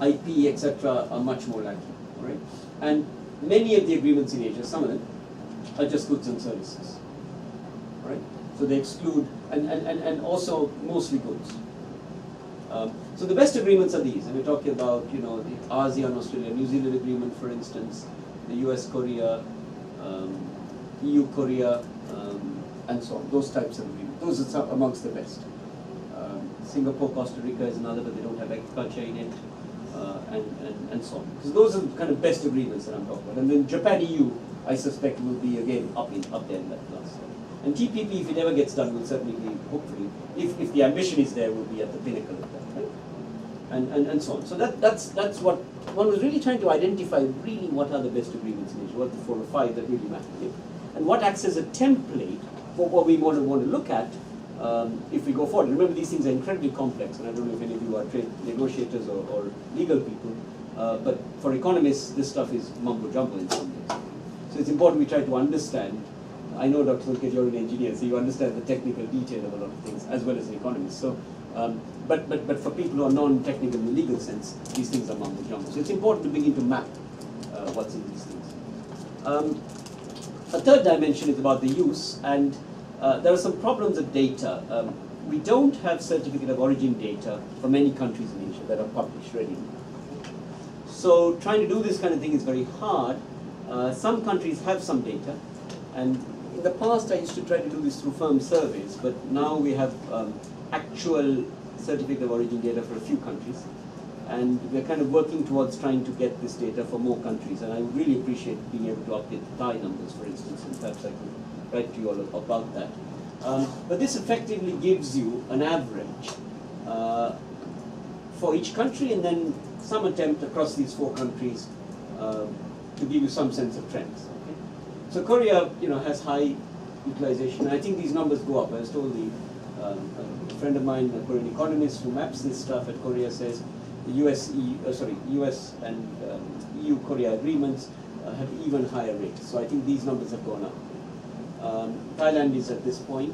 [SPEAKER 1] IP, etc. are much more lacking. Right? And many of the agreements in Asia, some of them, are just goods and services. Right? So they exclude, and also mostly goods. So the best agreements are these, and we're talking about, the ASEAN, Australia, New Zealand agreement, for instance, the US-Korea, EU-Korea, and so on. Those types of agreements. Those are some amongst the best. Singapore, Costa Rica is another, but they don't have agriculture in it, and so on. Because those are the kind of best agreements that I'm talking about. And then Japan-EU, I suspect, will be again up there in that class. And TPP, if it ever gets done, will certainly be, hopefully, if the ambition is there, will be at the pinnacle of that, right? And so on. So that's what one was really trying to identify. Really, what are the best agreements in Asia? What are the 4 or 5 that really matter? And what acts as a template for what we want to look at if we go forward. Remember, these things are incredibly complex, and I don't know if any of you are trade negotiators or legal people, but for economists, this stuff is mumbo jumbo in some ways. So it's important we try to understand. I know, Dr. Sulkhet, you're an engineer, so you understand the technical detail of a lot of things, as well as an economist. So, but for people who are non-technical in the legal sense, these things are mumbo jumbo. So it's important to begin to map what's in these things. A third dimension is about the use, and there are some problems with data. We don't have certificate of origin data for many countries in Asia that are published ready. So trying to do this kind of thing is very hard. Some countries have some data, and in the past I used to try to do this through firm surveys, but now we have actual certificate of origin data for a few countries, and we're kind of working towards trying to get this data for more countries, and I would really appreciate being able to update the Thai numbers, for instance, and perhaps I could write to you all about that. But this effectively gives you an average for each country, and then some attempt across these 4 countries to give you some sense of trends. Okay? So Korea, has high utilization. I think these numbers go up. I was told a friend of mine, a Korean economist who maps this stuff at Korea, says the US and EU-Korea agreements have even higher rates. So I think these numbers have gone up. Thailand is at this point.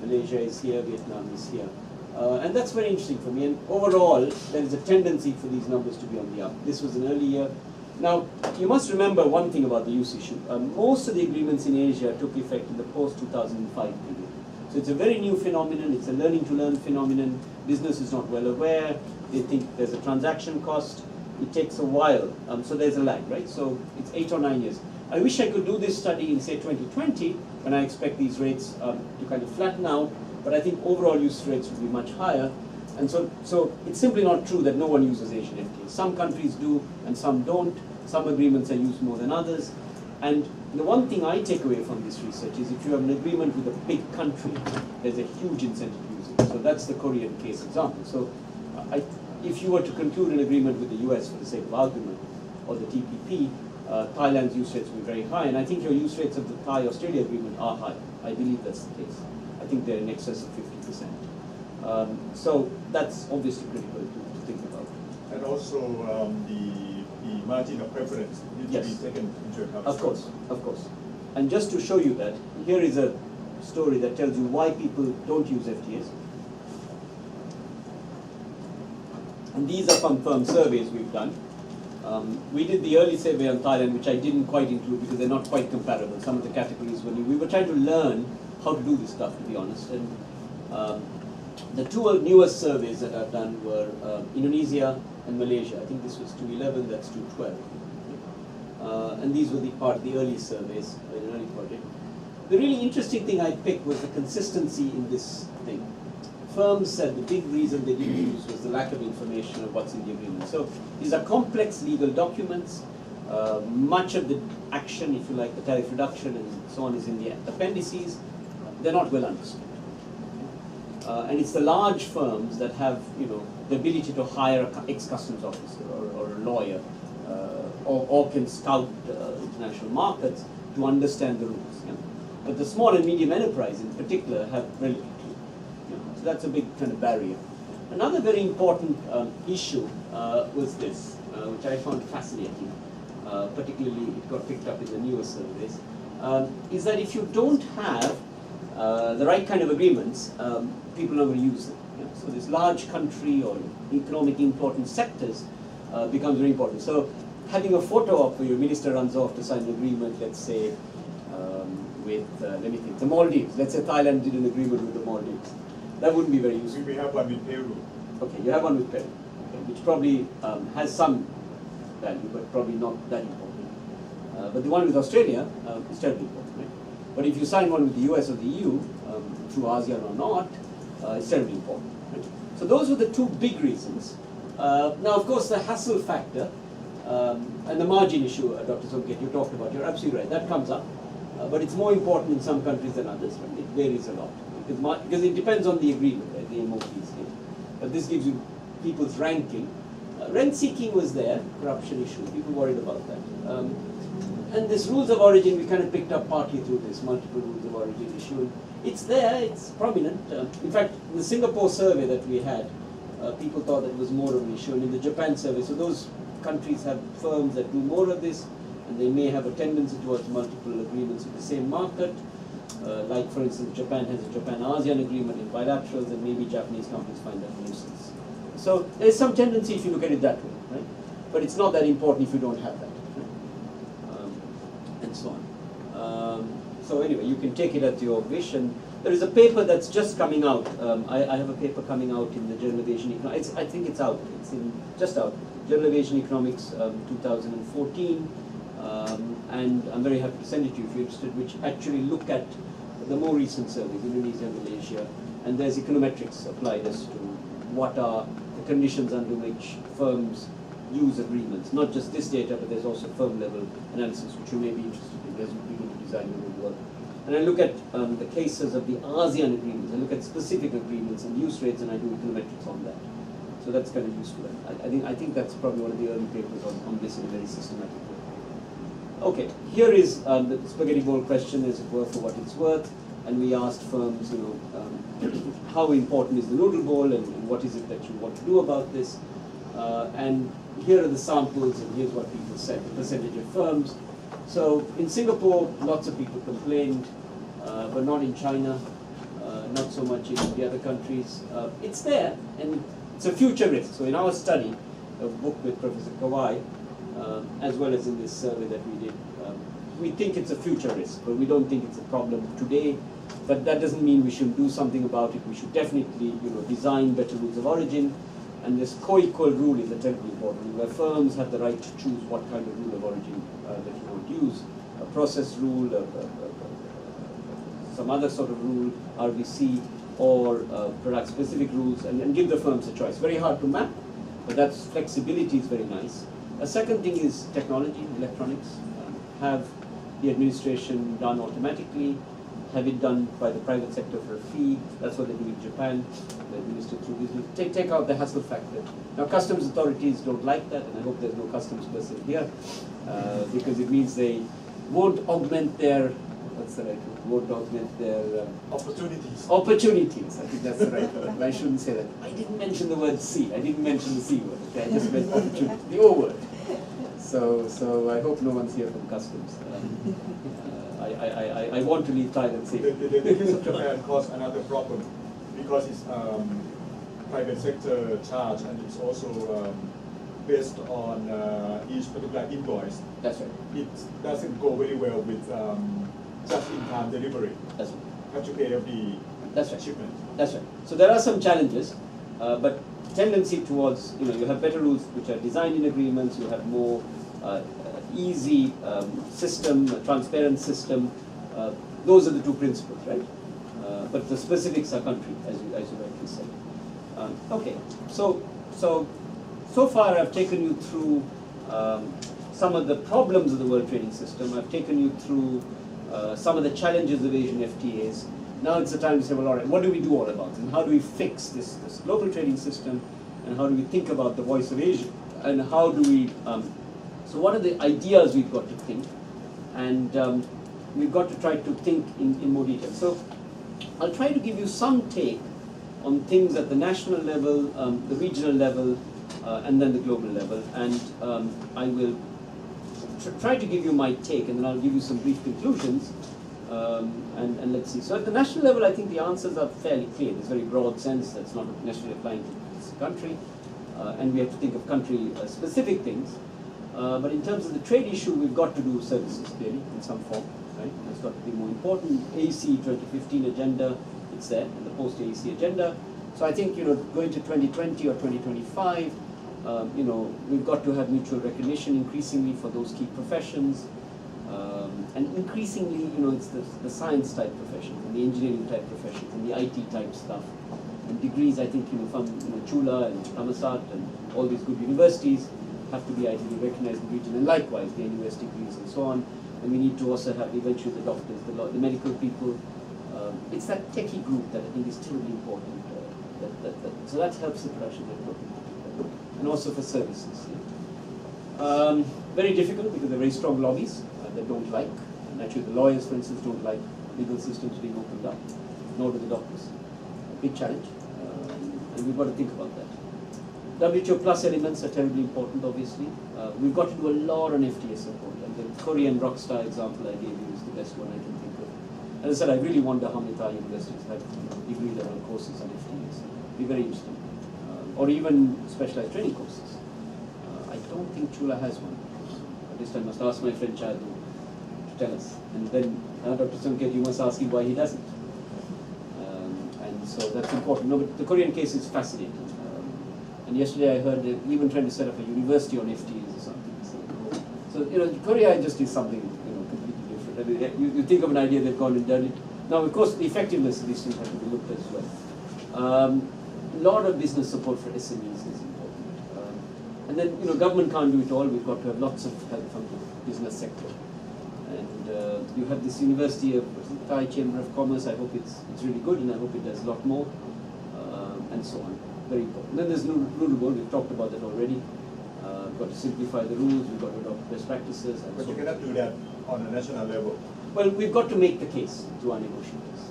[SPEAKER 1] Malaysia is here. Vietnam is here. And that's very interesting for me. And overall, there is a tendency for these numbers to be on the up. This was an early year. Now, you must remember one thing about the use issue. Most of the agreements in Asia took effect in the post-2005 period. So it's a very new phenomenon. It's a learning-to-learn phenomenon. Business is not well aware. They think there's a transaction cost. It takes a while. So there's a lag, right? So it's 8 or 9 years. I wish I could do this study in, say, 2020, when I expect these rates to kind of flatten out. But I think overall use rates will be much higher. And so it's simply not true that no one uses Asian FTAs. Some countries do and some don't. Some agreements are used more than others. And the one thing I take away from this research is if you have an agreement with a big country, there's a huge incentive to use it. So that's the Korean case example. So if you were to conclude an agreement with the US for the sake of argument, or the TPP, Thailand's use rates will be very high. And I think your use rates of the Thai-Australia agreement are high. I believe that's the case. I think they're in excess of 50%. So that's obviously critical to think about.
[SPEAKER 2] And also the margin of preference needs to be taken into account.
[SPEAKER 1] Of course. And just to show you that, here is a story that tells you why people don't use FTAs. And these are from firm surveys we've done. We did the early survey on Thailand, which I didn't quite include because they're not quite comparable. Some of the categories were new. We were trying to learn how to do this stuff, to be honest. And the 2 newest surveys that I've done were Indonesia and Malaysia. I think this was 2011, that's 2012. And these were the part of the early surveys in an early project. The really interesting thing I picked was the consistency in this thing. Firms said the big reason they didn't use was the lack of information of what's in the agreement. So these are complex legal documents. Much of the action, if you like, the tariff reduction and so on, is in the appendices. They're not well understood. And it's the large firms that have, the ability to hire an ex-customs officer or a lawyer, or can scout international markets to understand the rules. But the small and medium enterprise in particular have relatively few. So that's a big kind of barrier. Another very important issue was this, which I found fascinating, particularly it got picked up in the newer surveys, is that if you don't have the right kind of agreements, people are not going to use them. So this large country or economically important sectors becomes very important. So having a photo op where your minister runs off to sign an agreement, let's say, with, let me think, the Maldives. Let's say Thailand did an agreement with the Maldives. That wouldn't be very useful.
[SPEAKER 2] We have one with Peru.
[SPEAKER 1] Okay, you have one with Peru, which probably has some value, but probably not that important. But the one with Australia is terribly important, right? But if you sign one with the US or the EU, through ASEAN or not, it's terribly important, right? So those were the two big reasons. Now, of course, the hassle factor and the margin issue, Dr. Sonket, you talked about, you're absolutely right, that comes up. But it's more important in some countries than others, right? It varies a lot. Because it depends on the agreement, right? The MOPs. But this gives you people's ranking. Rent seeking was there, corruption issue, people worried about that. And this rules of origin, we kind of picked up partly through this multiple rules of origin issue. It's there, it's prominent. In fact, the Singapore survey that we had, people thought that it was more of an issue. And in the Japan survey, so those countries have firms that do more of this, and they may have a tendency towards multiple agreements with the same market. Like, for instance, Japan has a Japan-ASEAN agreement in bilaterals, and maybe Japanese companies find that a nuisance. So there's some tendency if you look at it that way, right? But it's not that important if you don't have that, right? And so on. So anyway, you can take it at your wish. And there is a paper that's just coming out. I have a paper coming out in the Journal of Asian Economics. I think it's out. It's just out. Journal of Asian Economics, 2014. And I'm very happy to send it to you if you're interested, which actually look at the more recent surveys, Indonesia and Malaysia, and there's econometrics applied as to what are the conditions under which firms use agreements. Not just this data, but there's also firm level analysis, which you may be interested in as you begin to design your own work. And I look at the cases of the ASEAN agreements, I look at specific agreements and use rates, and I do econometrics on that. So that's kind of useful. I think that's probably one of the early papers on this in a very systematic way. Okay, here is the spaghetti bowl question, as it were, for what it's worth. And we asked firms, how important is the noodle bowl, and what is it that you want to do about this? And here are the samples, and here's what people said, the percentage of firms. So in Singapore, lots of people complained, but not in China, not so much in the other countries. It's there, and it's a future risk. So in our study, a book with Professor Kawai, as well as in this survey that we did, we think it's a future risk, but we don't think it's a problem today. But that doesn't mean we shouldn't do something about it. We should definitely, design better rules of origin. And this co-equal rule is a terribly important, where firms have the right to choose what kind of rule of origin that you want to use. A process rule, some other sort of rule, RBC, or product-specific rules, and give the firms a choice. Very hard to map, but that flexibility is very nice. A second thing is technology, electronics. Have the administration done automatically, have it done by the private sector for a fee. That's what they do in Japan. They administer through business. Take out the hassle factor. Now, customs authorities don't like that, and I hope there's no customs person here, because it means they won't augment their, what's the right word? Won't augment their
[SPEAKER 2] Opportunities.
[SPEAKER 1] Opportunities, I think that's the right word. I shouldn't say that. I didn't mention the word C. I didn't mention the C word. Okay? I just meant opportunity, the O word. So I hope no one's here from customs. I want to leave Thailand safe.
[SPEAKER 2] The case of Japan caused another problem because it's private sector charge, and it's also based on each particular invoice.
[SPEAKER 1] That's right.
[SPEAKER 2] It doesn't go very well with just-in-time delivery.
[SPEAKER 1] That's right.
[SPEAKER 2] Have to pay every
[SPEAKER 1] That's right.
[SPEAKER 2] shipment.
[SPEAKER 1] That's right. So there are some challenges, but tendency towards, you have better rules which are designed in agreements, you have more easy system, a transparent system. Those are the two principles, right? But the specifics are country, as you rightly said. So far I've taken you through some of the problems of the world trading system. I've taken you through some of the challenges of Asian FTAs. Now it's the time to say, well, all right, what do we do all about it? And how do we fix this global trading system? And how do we think about the voice of Asia? And how do we, so what are the ideas we've got to think? And we've got to try to think in more detail. So I'll try to give you some take on things at the national level, the regional level, and then the global level. And I will try to give you my take, and then I'll give you some brief conclusions. And let's see. So at the national level, I think the answers are fairly clear. There's a very broad sense that's not necessarily applying to this country. And we have to think of country-specific things. But in terms of the trade issue, we've got to do services, clearly, in some form. Right? That's got to be more important. AEC 2015 agenda, it's there, and the post-AEC agenda. So I think, going to 2020 or 2025, we've got to have mutual recognition increasingly for those key professions. And increasingly, it's the science type professions and the engineering type professions and the IT type stuff. And degrees, I think, from Chula and Thammasat and all these good universities have to be ideally recognized in the region, and likewise the NUS degrees and so on. And we need to also have eventually the doctors, the medical people. It's that techie group that I think is terribly important. So that helps the production very important. And also for services. Very difficult because they're very strong lobbies that don't like. And actually the lawyers, for instance, don't like legal systems being opened up, nor do the doctors. A big challenge. And we've got to think about that. WTO plus elements are terribly important, obviously. We've got to do a lot on FTA support. And the Korean rockstar example I gave you is the best one I can think of. As I said, I really wonder how many Thai universities have degree level courses on FTAs. It'd be very interesting. Or even specialized training courses. I don't think Chula has one. At this time, I must ask my friend Chadu to tell us. And then Dr. Sungkit, you must ask him why he doesn't. And so that's important. No, but the Korean case is fascinating. And yesterday I heard they're even trying to set up a university on FTAs or something. So Korea just is something completely different. I mean, you think of an idea, they've gone and done it. Now, of course, the effectiveness of these things has to be looked at as well. A lot of business support for SMEs is important. And then, government can't do it all. We've got to have lots of help from the business sector. And you have this University of Thai Chamber of Commerce. I hope it's really good, and I hope it does a lot more, and so on. Very important. Then there's rule. We've talked about that already. We've got to simplify the rules. We've got to adopt best practices. And
[SPEAKER 2] But
[SPEAKER 1] so
[SPEAKER 2] you cannot do that on a national level.
[SPEAKER 1] Well, we've got to make the case to our negotiators.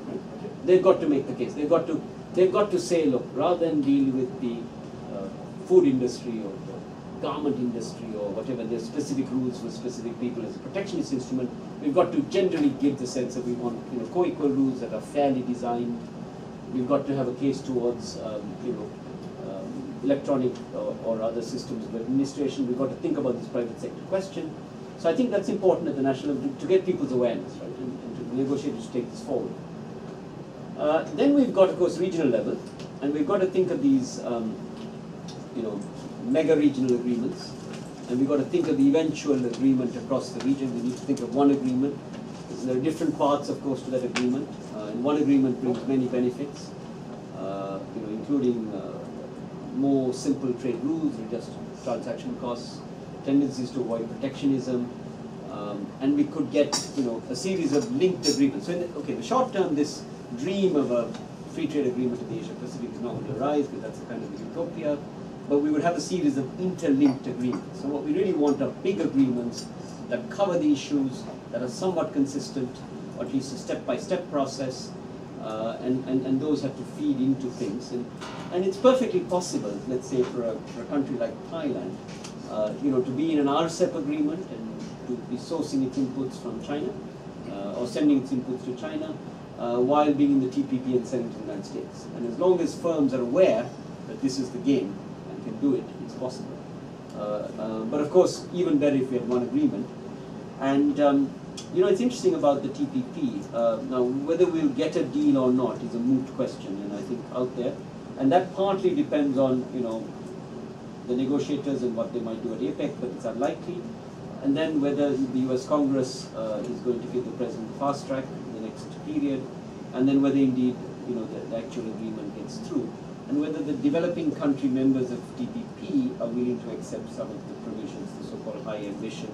[SPEAKER 1] Right? They've got to make the case. They've got to say, look, rather than deal with the food industry or the garment industry or whatever, there's specific rules for specific people as a protectionist instrument. We've got to generally give the sense that we want co-equal rules that are fairly designed. We've got to have a case towards electronic or other systems of administration. We've got to think about this private sector question. So I think that's important at the national level to get people's awareness, right, and to negotiators to take this forward. Then we've got, of course, regional level, and we've got to think of these, mega regional agreements, and we've got to think of the eventual agreement across the region. We need to think of one agreement. There are different parts, of course, to that agreement, and one agreement brings many benefits, including more simple trade rules, reduced transaction costs, tendencies to avoid protectionism, and we could get a series of linked agreements. So in the short term, this dream of a free trade agreement in the Asia Pacific is not going to arise, because that's a kind of a utopia. But we would have a series of interlinked agreements. So what we really want are big agreements that cover the issues, that are somewhat consistent, or at least a step-by-step process, and those have to feed into things. And it's perfectly possible, let's say, for a country like Thailand, to be in an RCEP agreement and to be sourcing its inputs from China, or sending its inputs to China, while being in the TPP and sending to the United States. And as long as firms are aware that this is the game and can do it, it's possible. But of course, even better if we had one agreement. And it's interesting about the TPP. Now, whether we'll get a deal or not is a moot question, and I think out there. And that partly depends on the negotiators and what they might do at APEC, but it's unlikely. And then whether the US Congress is going to give the President fast track in the next period, and then whether indeed the actual agreement gets through. and whether the developing country members of TPP are willing to accept some of the provisions, the so-called high ambition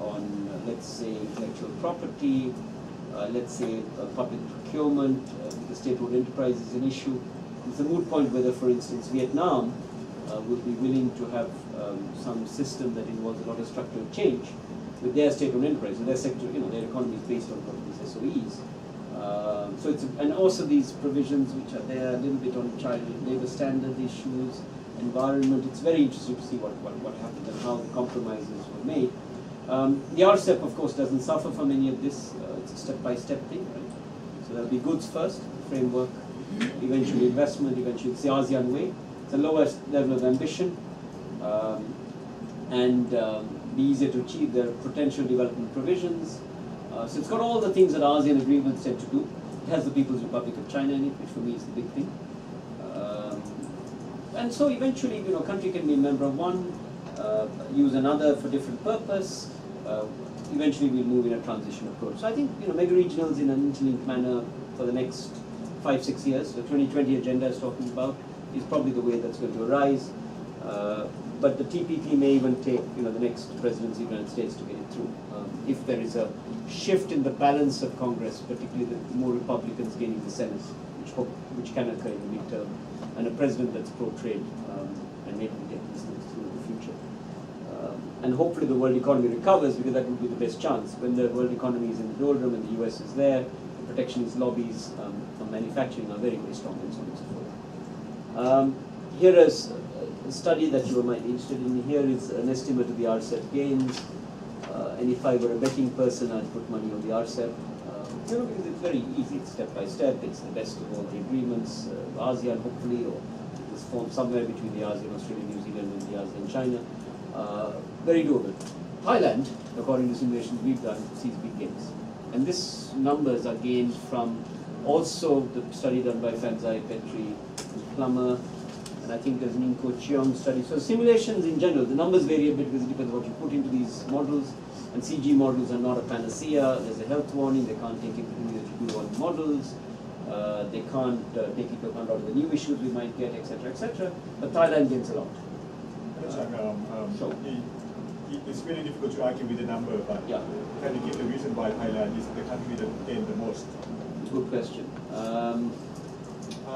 [SPEAKER 1] on, let's say, intellectual property, let's say public procurement, the state-owned enterprise is an issue. It's a moot point whether, for instance, Vietnam would be willing to have some system that involves a lot of structural change with their state-owned enterprise, with their sector, their economy is based on these SOEs. So it's and also these provisions which are there a little bit on child labor standard issues, environment. It's very interesting to see what happened and how the compromises were made. The RCEP, of course, doesn't suffer from any of this. It's a step-by-step thing, right? So there'll be goods first, framework, eventually investment, eventually it's the ASEAN way. It's the lowest level of ambition, and be easier to achieve. There are potential development provisions. So it's got all the things that ASEAN agreements tend to do. It has the People's Republic of China in it, which for me is the big thing. And so eventually, a country can be a member of one, use another for different purpose. Eventually we'll move in a transition approach. So I think, mega regionals in an interlinked manner for the next 5-6 years, the 2020 agenda is talking about, is probably the way that's going to arise. But the TPP may even take, the next presidency of the United States to get it through. If there is a shift in the balance of Congress, particularly the more Republicans gaining the Senate, which can occur in the midterm, and a president that's pro-trade, and maybe we get these things through in the future. And hopefully the world economy recovers, because that would be the best chance. When the world economy is in the doldrum and the US is there, the protectionist lobbies on manufacturing are very, very strong and so on and so forth. Here is a study that you might be interested in. Here is an estimate of the RCEP gains. And if I were a betting person, I'd put money on the RCEP. Because it's very easy, it's step by step, it's the best of all the agreements, ASEAN hopefully, or it's formed somewhere between the ASEAN, Australia, New Zealand, and the ASEAN, China. Very doable. Thailand, according to simulations we've done, sees big gains. And these numbers are gained from also the study done by Fanzai, Petri, Plummer, and I think there's an Inko Cheong study. So simulations in general, the numbers vary a bit because it depends on what you put into these models. And CG models are not a panacea. There's a health warning. They can't take everything that you do on models. They can't take into account all of the new issues we might get, etc., etc. But Thailand gains a lot.
[SPEAKER 2] So it's really difficult to argue with the number, but can you give the reason why Thailand is the country that gained the most?
[SPEAKER 1] Good question.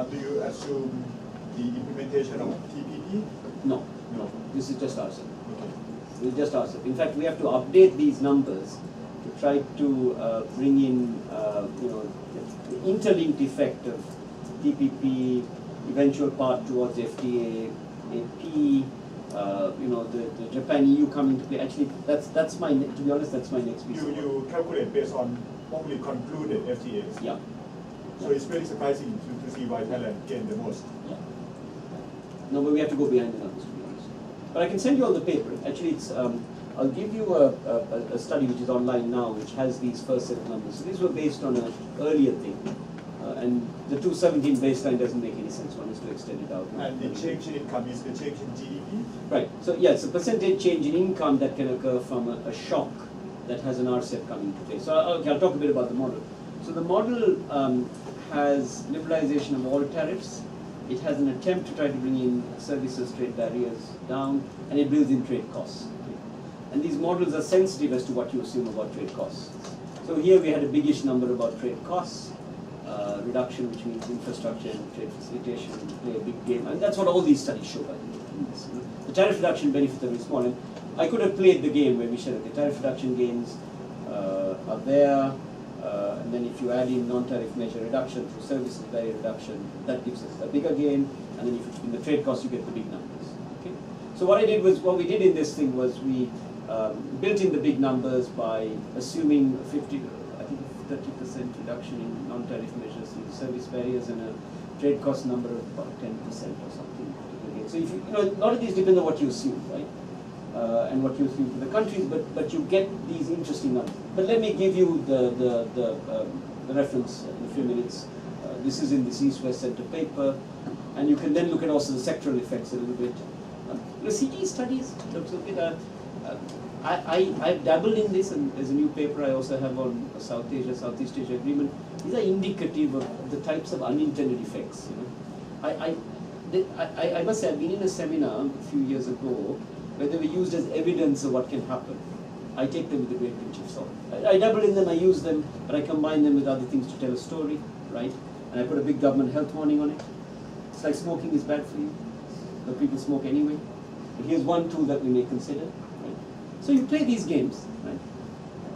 [SPEAKER 2] Do you assume the implementation of TPP?
[SPEAKER 1] No. This is just RCEP. We'll just RCEP. In fact, we have to update these numbers to try to bring in, the interlinked effect of TPP, eventual path towards FTA, AP. The Japan-EU coming to play. Actually, that's my, to be honest, that's my next piece.
[SPEAKER 2] You calculate based on only concluded FTAs.
[SPEAKER 1] Yeah.
[SPEAKER 2] So it's very surprising to see why Thailand gained the most.
[SPEAKER 1] Yeah. No, but we have to go behind the numbers, to be honest. But I can send you all the paper. Actually, it's I'll give you a study which is online now, which has these first set of numbers. So these were based on an earlier thing. And the 217 baseline doesn't make any sense. One is to extend it out.
[SPEAKER 2] And the change in income is the change in GDP?
[SPEAKER 1] Right. So it's a percentage change in income that can occur from a shock that has an RCEP coming into play. So I'll talk a bit about the model. So the model has liberalization of all tariffs. It has an attempt to try to bring in services, trade barriers down, and it builds in trade costs. And these models are sensitive as to what you assume about trade costs. So here we had a biggish number about trade costs. Reduction, which means infrastructure and trade facilitation play a big game, and that's what all these studies show. By the way, the tariff reduction benefits are very small, and I could have played the game where we said, okay, tariff reduction gains are there, and then if you add in non-tariff measure reduction through services barrier reduction, that gives us a bigger gain, and then if it's in the trade cost, you get the big numbers. Okay, so what we did in this thing was we built in the big numbers by assuming 30% reduction in non-tariff measures through service barriers and a trade cost number of about 10% or something. So if a lot of these depend on what you assume, right? And what you assume for the countries, but you get these interesting numbers. But let me give you the reference in a few minutes. This is in this East-West Center paper, and you can then look at also the sectoral effects a little bit. CG studies looks a bit. I've dabbled in this, and there's a new paper I also have on South Asia, Southeast Asia agreement. These are indicative of the types of unintended effects. I must say, I've been in a seminar a few years ago where they were used as evidence of what can happen. I take them with a great pinch of salt. I dabble in them, I use them, but I combine them with other things to tell a story, right? And I put a big government health warning on it. It's like smoking is bad for you, but people smoke anyway. But here's one tool that we may consider, right? So you play these games, right?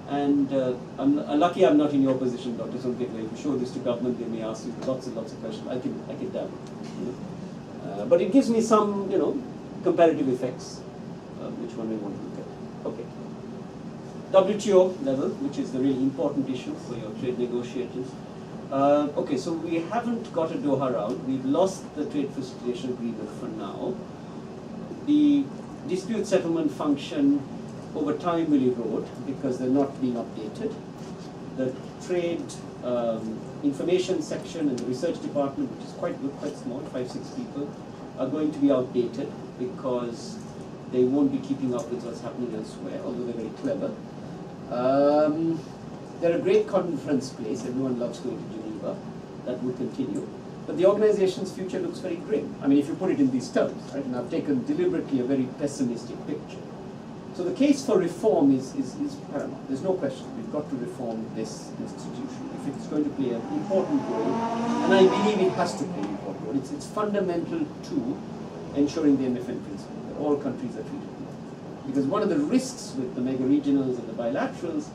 [SPEAKER 1] And I'm lucky I'm not in your position, Dr. Solkhet, where if you show this to government, they may ask you lots and lots of questions. I can dabble. You know? But it gives me some, comparative effects, which one may want to look at. Okay. WTO level, which is the really important issue for your trade negotiators. Okay, so we haven't got a Doha round. We've lost the trade facilitation agreement for now. The dispute settlement function over time will erode because they're not being updated. The trade information section and the research department, which is quite good, quite small, 5-6 people, are going to be outdated because they won't be keeping up with what's happening elsewhere, although they're very clever. They're a great conference place. Everyone loves going to Geneva. That will continue. But the organization's future looks very grim. I mean, if you put it in these terms, right? And I've taken deliberately a very pessimistic picture. So the case for reform is paramount. There's no question. We've got to reform this institution if it's going to play an important role, and I believe it has to play an important role. It's fundamental to ensuring the MFN principle, that all countries are treated equally. Because one of the risks with the mega regionals and the bilaterals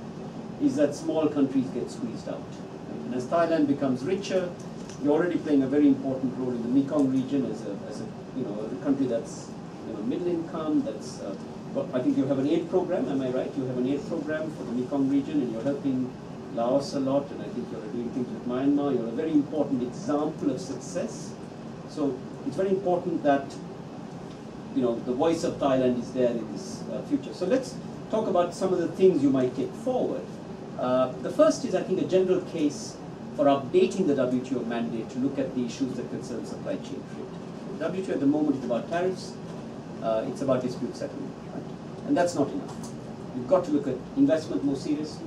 [SPEAKER 1] is that small countries get squeezed out. Right? And as Thailand becomes richer, you're already playing a very important role in the Mekong region as a country that's middle income, that's I think you have an aid program, am I right? You have an aid program for the Mekong region, and you're helping Laos a lot, and I think you're doing things with Myanmar. You're a very important example of success. So it's very important that the voice of Thailand is there in this future. So let's talk about some of the things you might take forward. The first is, I think, a general case for updating the WTO mandate to look at the issues that concern supply chain trade. The WTO at the moment is about tariffs. It's about dispute settlement, right? And that's not enough. You've got to look at investment more seriously.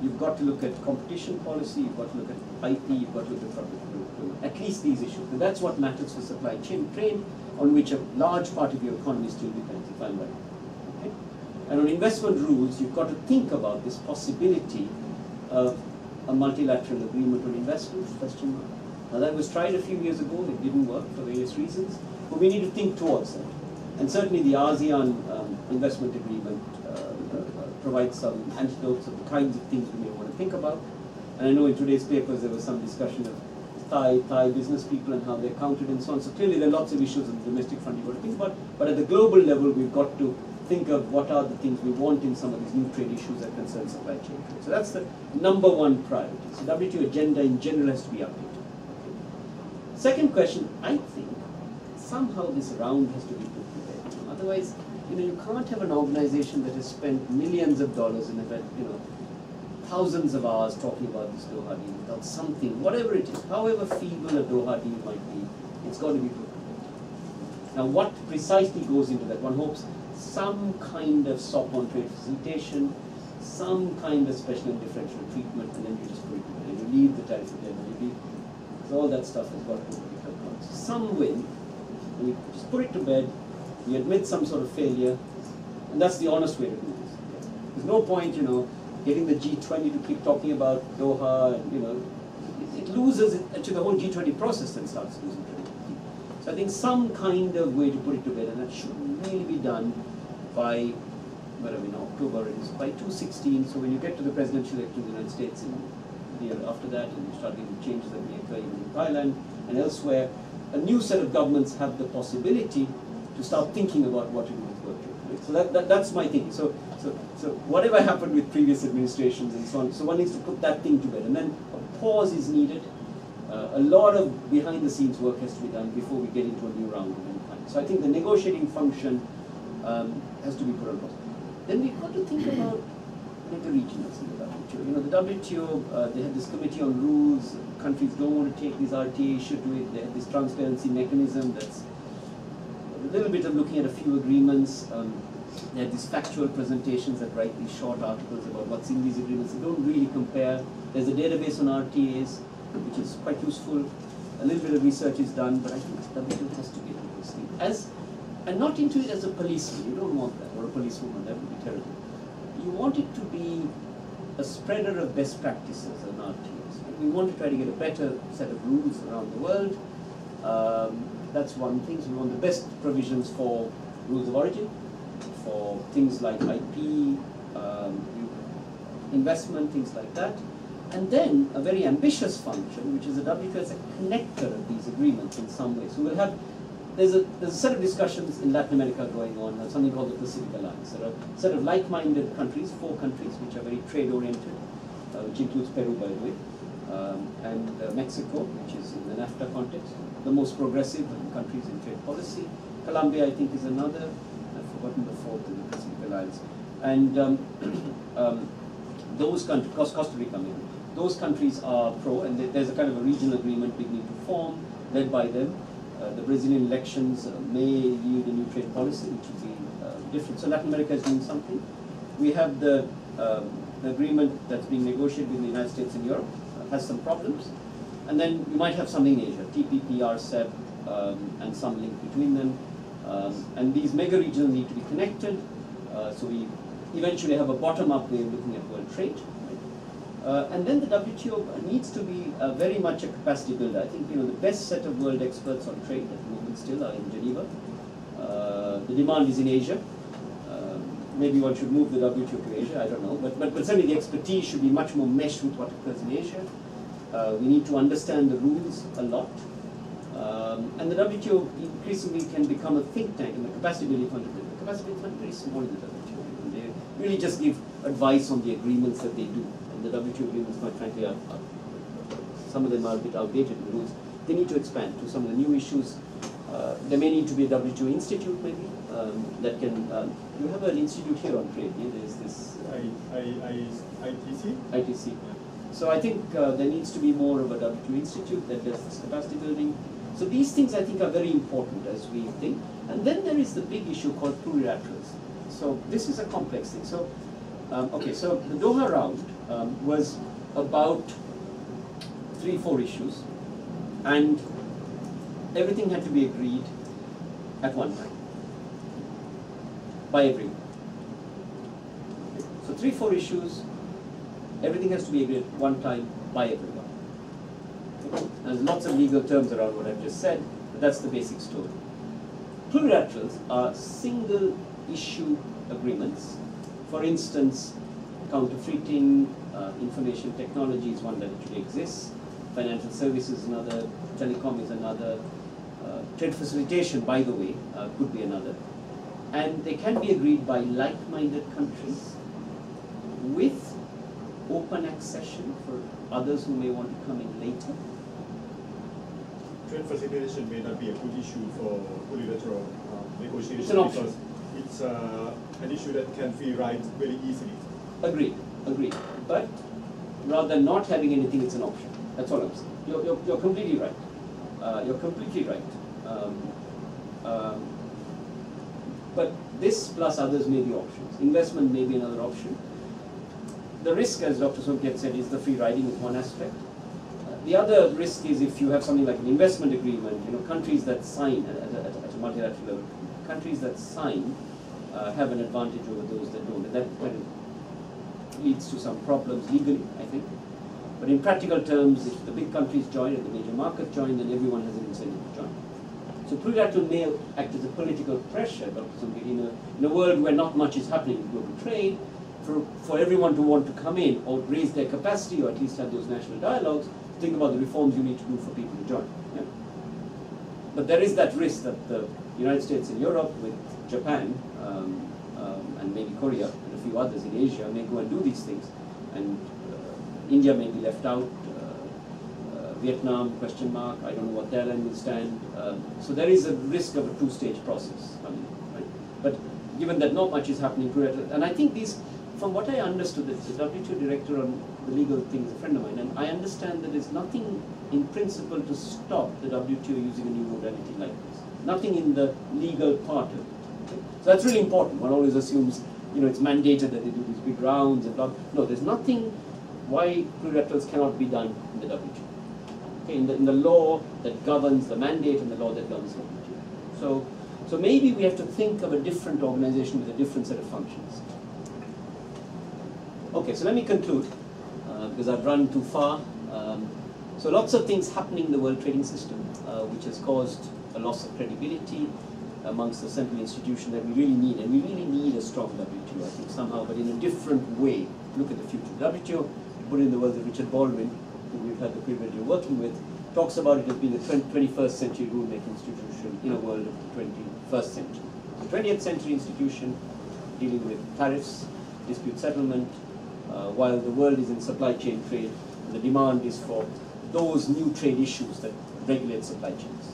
[SPEAKER 1] You've got to look at competition policy. You've got to look at IP. You've got to look at procurement. At least these issues. And that's what matters for supply chain trade, on which a large part of your economy still depends, if I'm right. Okay? And on investment rules, you've got to think about this possibility of a multilateral agreement on investment, question mark. Now that was tried a few years ago. It didn't work for various reasons. But we need to think towards that. And certainly the ASEAN investment agreement provides some antidotes of the kinds of things we may want to think about. And I know in today's papers there was some discussion of Thai business people and how they're counted and so on. So clearly there are lots of issues on the domestic front you've got to think about. But at the global level, we've got to think of what are the things we want in some of these new trade issues that concern supply chain trade. So that's the number one priority. So WTO agenda in general has to be updated. Okay. Second question, I think somehow this round has to be put to bed. Otherwise, you can't have an organization that has spent millions of dollars and thousands of hours talking about this Doha deal without something, whatever it is, however feeble a Doha deal might be, it's got to be put to bed. Now, what precisely goes into that? One hopes some kind of SOP on trade facilitation, some kind of special and differential treatment, and then you just put it to bed. And you leave the tariff indemnity. So all that stuff has got to be put to bed. Some win. And we just put it to bed, we admit some sort of failure, and that's the honest way to do this. There's no point, getting the G20 to keep talking about Doha, and, it loses, actually the whole G20 process then starts losing credibility. So I think some kind of way to put it to bed, and that should really be done by, October, it is by 2016, so when you get to the presidential election in the United States in the year after that, and you start getting changes that may occur even in Thailand and elsewhere, a new set of governments have the possibility to start thinking about what to do with world trade. Right? So that's my thinking. So whatever happened with previous administrations and so on, so one needs to put that thing to bed. And then a pause is needed. A lot of behind-the-scenes work has to be done before we get into a new round of any kind. So I think the negotiating function has to be put on pause. Then we've got to think about the regionals in the WTO. The WTO, they had this committee on rules. Countries don't want to take these RTA issue to it. They have this transparency mechanism that's a little bit of looking at a few agreements. They have these factual presentations that write these short articles about what's in these agreements. They don't really compare. There's a database on RTAs, which is quite useful. a little bit of research is done, but I think WTO has to get into this thing. And not into it as a policeman, you don't want that, or a policewoman, that would be terrible. You want it to be a spreader of best practices and RTOs. We want to try to get a better set of rules around the world. That's one thing. So we want the best provisions for rules of origin, for things like IP, investment, things like that. And then a very ambitious function, which is the WTO as a connector of these agreements in some way. So we'll have, there's a set of discussions in Latin America going on, something called the Pacific Alliance. There are a set of like-minded countries, 4 countries, which are very trade-oriented, which includes Peru, by the way, and Mexico, which is in the NAFTA context, the most progressive countries in trade policy. Colombia, I think, is another. I've forgotten the 4th in the Pacific Alliance. And those countries, Costa Rica maybe, those countries are pro, and there's a kind of a regional agreement beginning to form, led by them. The Brazilian elections may yield a new trade policy, which will be different. So Latin America is doing something. We have the agreement that's being negotiated with the United States and Europe, has some problems. And then you might have something in Asia, TPP, RCEP, and some link between them. And these mega regions need to be connected. So we eventually have a bottom-up way of looking at world trade. And then the WTO needs to be very much a capacity builder. I think the best set of world experts on trade at the moment still are in Geneva. The demand is in Asia. Maybe one should move the WTO to Asia, I don't know. But certainly the expertise should be much more meshed with what occurs in Asia. We need to understand the rules a lot. And the WTO increasingly can become a think tank, and the capacity building fund. The capacity building fund is very small in the WTO. They really just give advice on the agreements that they do. The WTO agreements, quite frankly, some of them are a bit outdated in the rules. They need to expand to some of the new issues. There may need to be a WTO institute, maybe, that can. You have an institute here on trade. Yeah? There's this
[SPEAKER 2] ITC.
[SPEAKER 1] ITC. Yeah. So I think there needs to be more of a WTO institute that does this capacity building. So these things I think are very important as we think. And then there is the big issue called plurilaterals. So this is a complex thing. So so the Doha round was about 3-4 issues, and everything had to be agreed at one time by everyone. So 3-4 issues, everything has to be agreed at one time by everyone. There's lots of legal terms around what I've just said, but that's the basic story. Plurilaterals are single issue agreements. For instance, counterfeiting, information technology is one that actually exists, financial services is another, telecom is another, trade facilitation, by the way, could be another. And they can be agreed by like-minded countries with open accession for others who may want to come in later.
[SPEAKER 2] Trade facilitation may not be a good issue for unilateral negotiations.
[SPEAKER 1] It's an option.
[SPEAKER 2] Because it's an issue that can free ride very easily.
[SPEAKER 1] Agreed. But rather than not having anything, it's an option. That's all I'm saying. You're completely right. You're completely right. But this plus others may be options. Investment may be another option. The risk, as Dr. Somkiat said, is the free riding is one aspect. The other risk is if you have something like an investment agreement, countries that sign at a multilateral level, countries that sign have an advantage over those that don't. And that kind of leads to some problems legally, I think. But in practical terms, if the big countries join and the major markets join, then everyone has an incentive to join. So plurilateral may act as a political pressure, Dr. Somkiat, in a world where not much is happening in global trade, for everyone to want to come in or raise their capacity or at least have those national dialogues, think about the reforms you need to do for people to join. Yeah? But there is that risk that the United States and Europe with Japan and maybe Korea and a few others in Asia may go and do these things. And India may be left out, Vietnam, question mark, I don't know what their line will stand. So there is a risk of a two-stage process. Right? But given that not much is happening, and I think these, from what I understood, the WTO director on the legal thing is a friend of mine, and I understand that there's nothing in principle to stop the WTO using a new modality like this. Nothing in the legal part of it. Okay? So that's really important. One always assumes, it's mandated that they do these big rounds and blah. No, there's nothing why plurilaterals cannot be done in the WTO. okay, in the law that governs the mandate and the law that governs the WTO. So maybe we have to think of a different organization with a different set of functions. Okay, so let me conclude, because I've run too far. So lots of things happening in the world trading system, which has caused a loss of credibility amongst the central institution that we really need. And we really need a strong WTO, I think, somehow, but in a different way. Look at the future. WTO, put in the words of Richard Baldwin, who we've had the privilege of working with, talks about it as being a 21st century rule-making institution in a world of the 21st century. The 20th century institution dealing with tariffs, dispute settlement, while the world is in supply chain trade, the demand is for those new trade issues that regulate supply chains.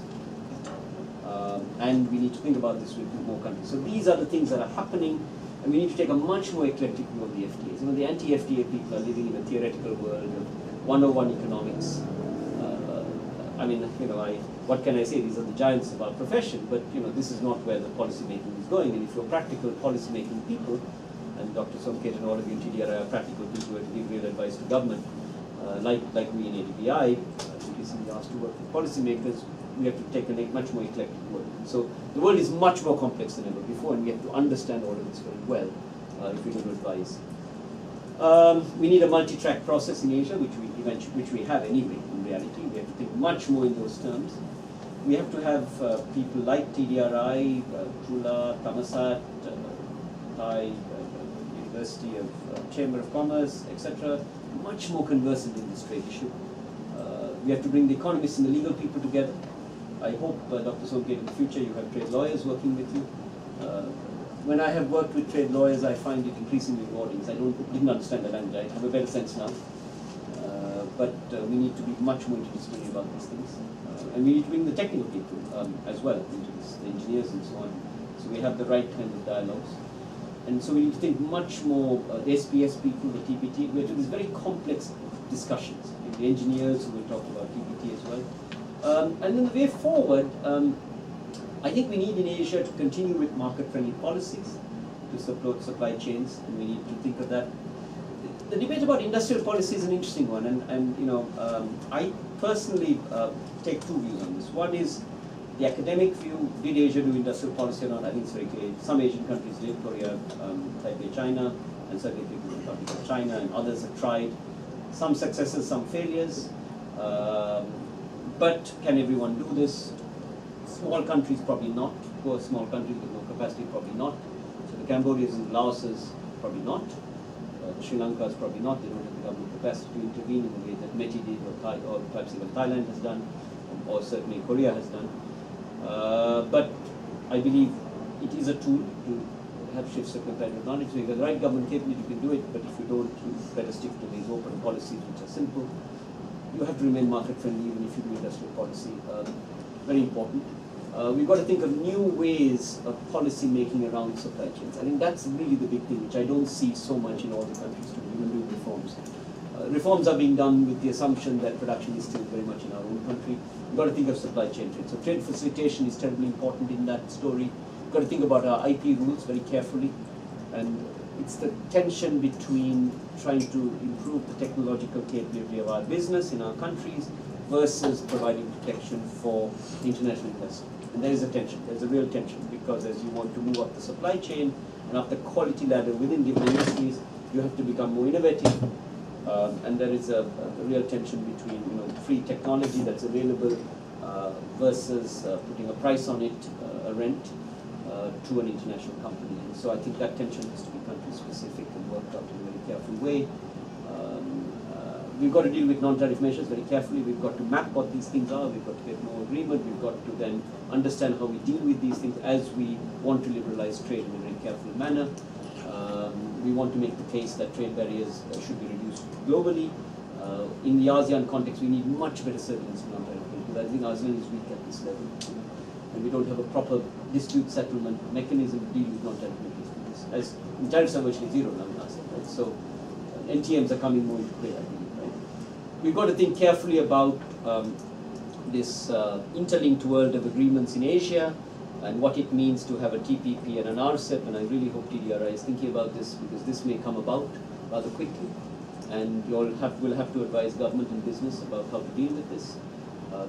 [SPEAKER 1] And we need to think about this with more countries. So these are the things that are happening, and we need to take a much more eclectic view on the FTAs. You know, the anti-FTA people are living in a theoretical world of 101 economics. I mean, you know, what can I say? These are the giants of our profession, but you know, this is not where the policy making is going. And if you're practical policy making people, and Dr. Somket and all of you in TDRI are practical people who have to give real advice to government, like we in ADBI, recently asked to work with policymakers, we have to take a much more eclectic world. So the world is much more complex than ever before, and we have to understand all of this very well if we're going to advise. We need a multi-track process in Asia, which we have anyway in reality. We have to think much more in those terms. We have to have people like TDRI, Trula, Thammasat, Thai University of Chamber of Commerce, etc., much more conversant in this trade issue. We have to bring the economists and the legal people together. I hope, Dr. Somket, in the future you have trade lawyers working with you. When I have worked with trade lawyers, I find it increasingly rewarding. I didn't understand the language. I have a better sense now. But we need to be much more interdisciplinary about these things. And we need to bring the technical people as well into this, the engineers and so on. So we have the right kind of dialogues. And so we need to think much more, the SPS people, the TPT, we're doing these very complex discussions. The engineers who will talk about TPT as well. And then the way forward, I think we need in Asia to continue with market-friendly policies to support supply chains, and we need to think of that. The debate about industrial policy is an interesting one, and you know, I personally take two views on this. One is the academic view: did Asia do industrial policy or not? I think it's very clear. Some Asian countries did, Korea, Taipei, China, and certainly People's Republic of China, and others have tried. Some successes, some failures. But can everyone do this? Small countries probably not. Poor small countries with no capacity probably not. So the Cambodians and Laoses probably not. The Sri Lankas probably not. They don't have the government capacity to intervene in the way that METI did, or perhaps even Thailand has done, or certainly Korea has done. But I believe it is a tool to help shift the competitive advantage. So if you have the right government capability, you can do it. But if you don't, you better stick to these open policies which are simple. You have to remain market friendly even if you do industrial policy. Very important. We've got to think of new ways of policy making around supply chains. I think that's really the big thing, which I don't see so much in all the countries to even do reforms. Reforms are being done with the assumption that production is still very much in our own country. We've got to think of supply chain trade. So trade facilitation is terribly important in that story. We've got to think about our IP rules very carefully. And it's the tension between trying to improve the technological capability of our business in our countries versus providing protection for international investment. And there is a tension, there's a real tension, because as you want to move up the supply chain and up the quality ladder within given industries, you have to become more innovative. And there is a real tension between free technology that's available versus putting a price on it, a rent, to an international company. And so I think that tension has to be country specific and worked out in a very careful way. We've got to deal with non-tariff measures very carefully. We've got to map what these things are. We've got to get more agreement. We've got to then understand how we deal with these things as we want to liberalize trade in a very careful manner. We want to make the case that trade barriers should be reduced globally. In the ASEAN context, we need much better surveillance of non-tariff measures, because I think ASEAN is weak at this level. And we don't have a proper dispute settlement mechanism to deal with non-tariff measures. As tariffs are virtually zero now in ASEAN, right? So NTMs are coming more into play, I believe. We've got to think carefully about this interlinked world of agreements in Asia and what it means to have a TPP and an RCEP, and I really hope TDRI is thinking about this, because this may come about rather quickly, and you all will have to advise government and business about how to deal with this.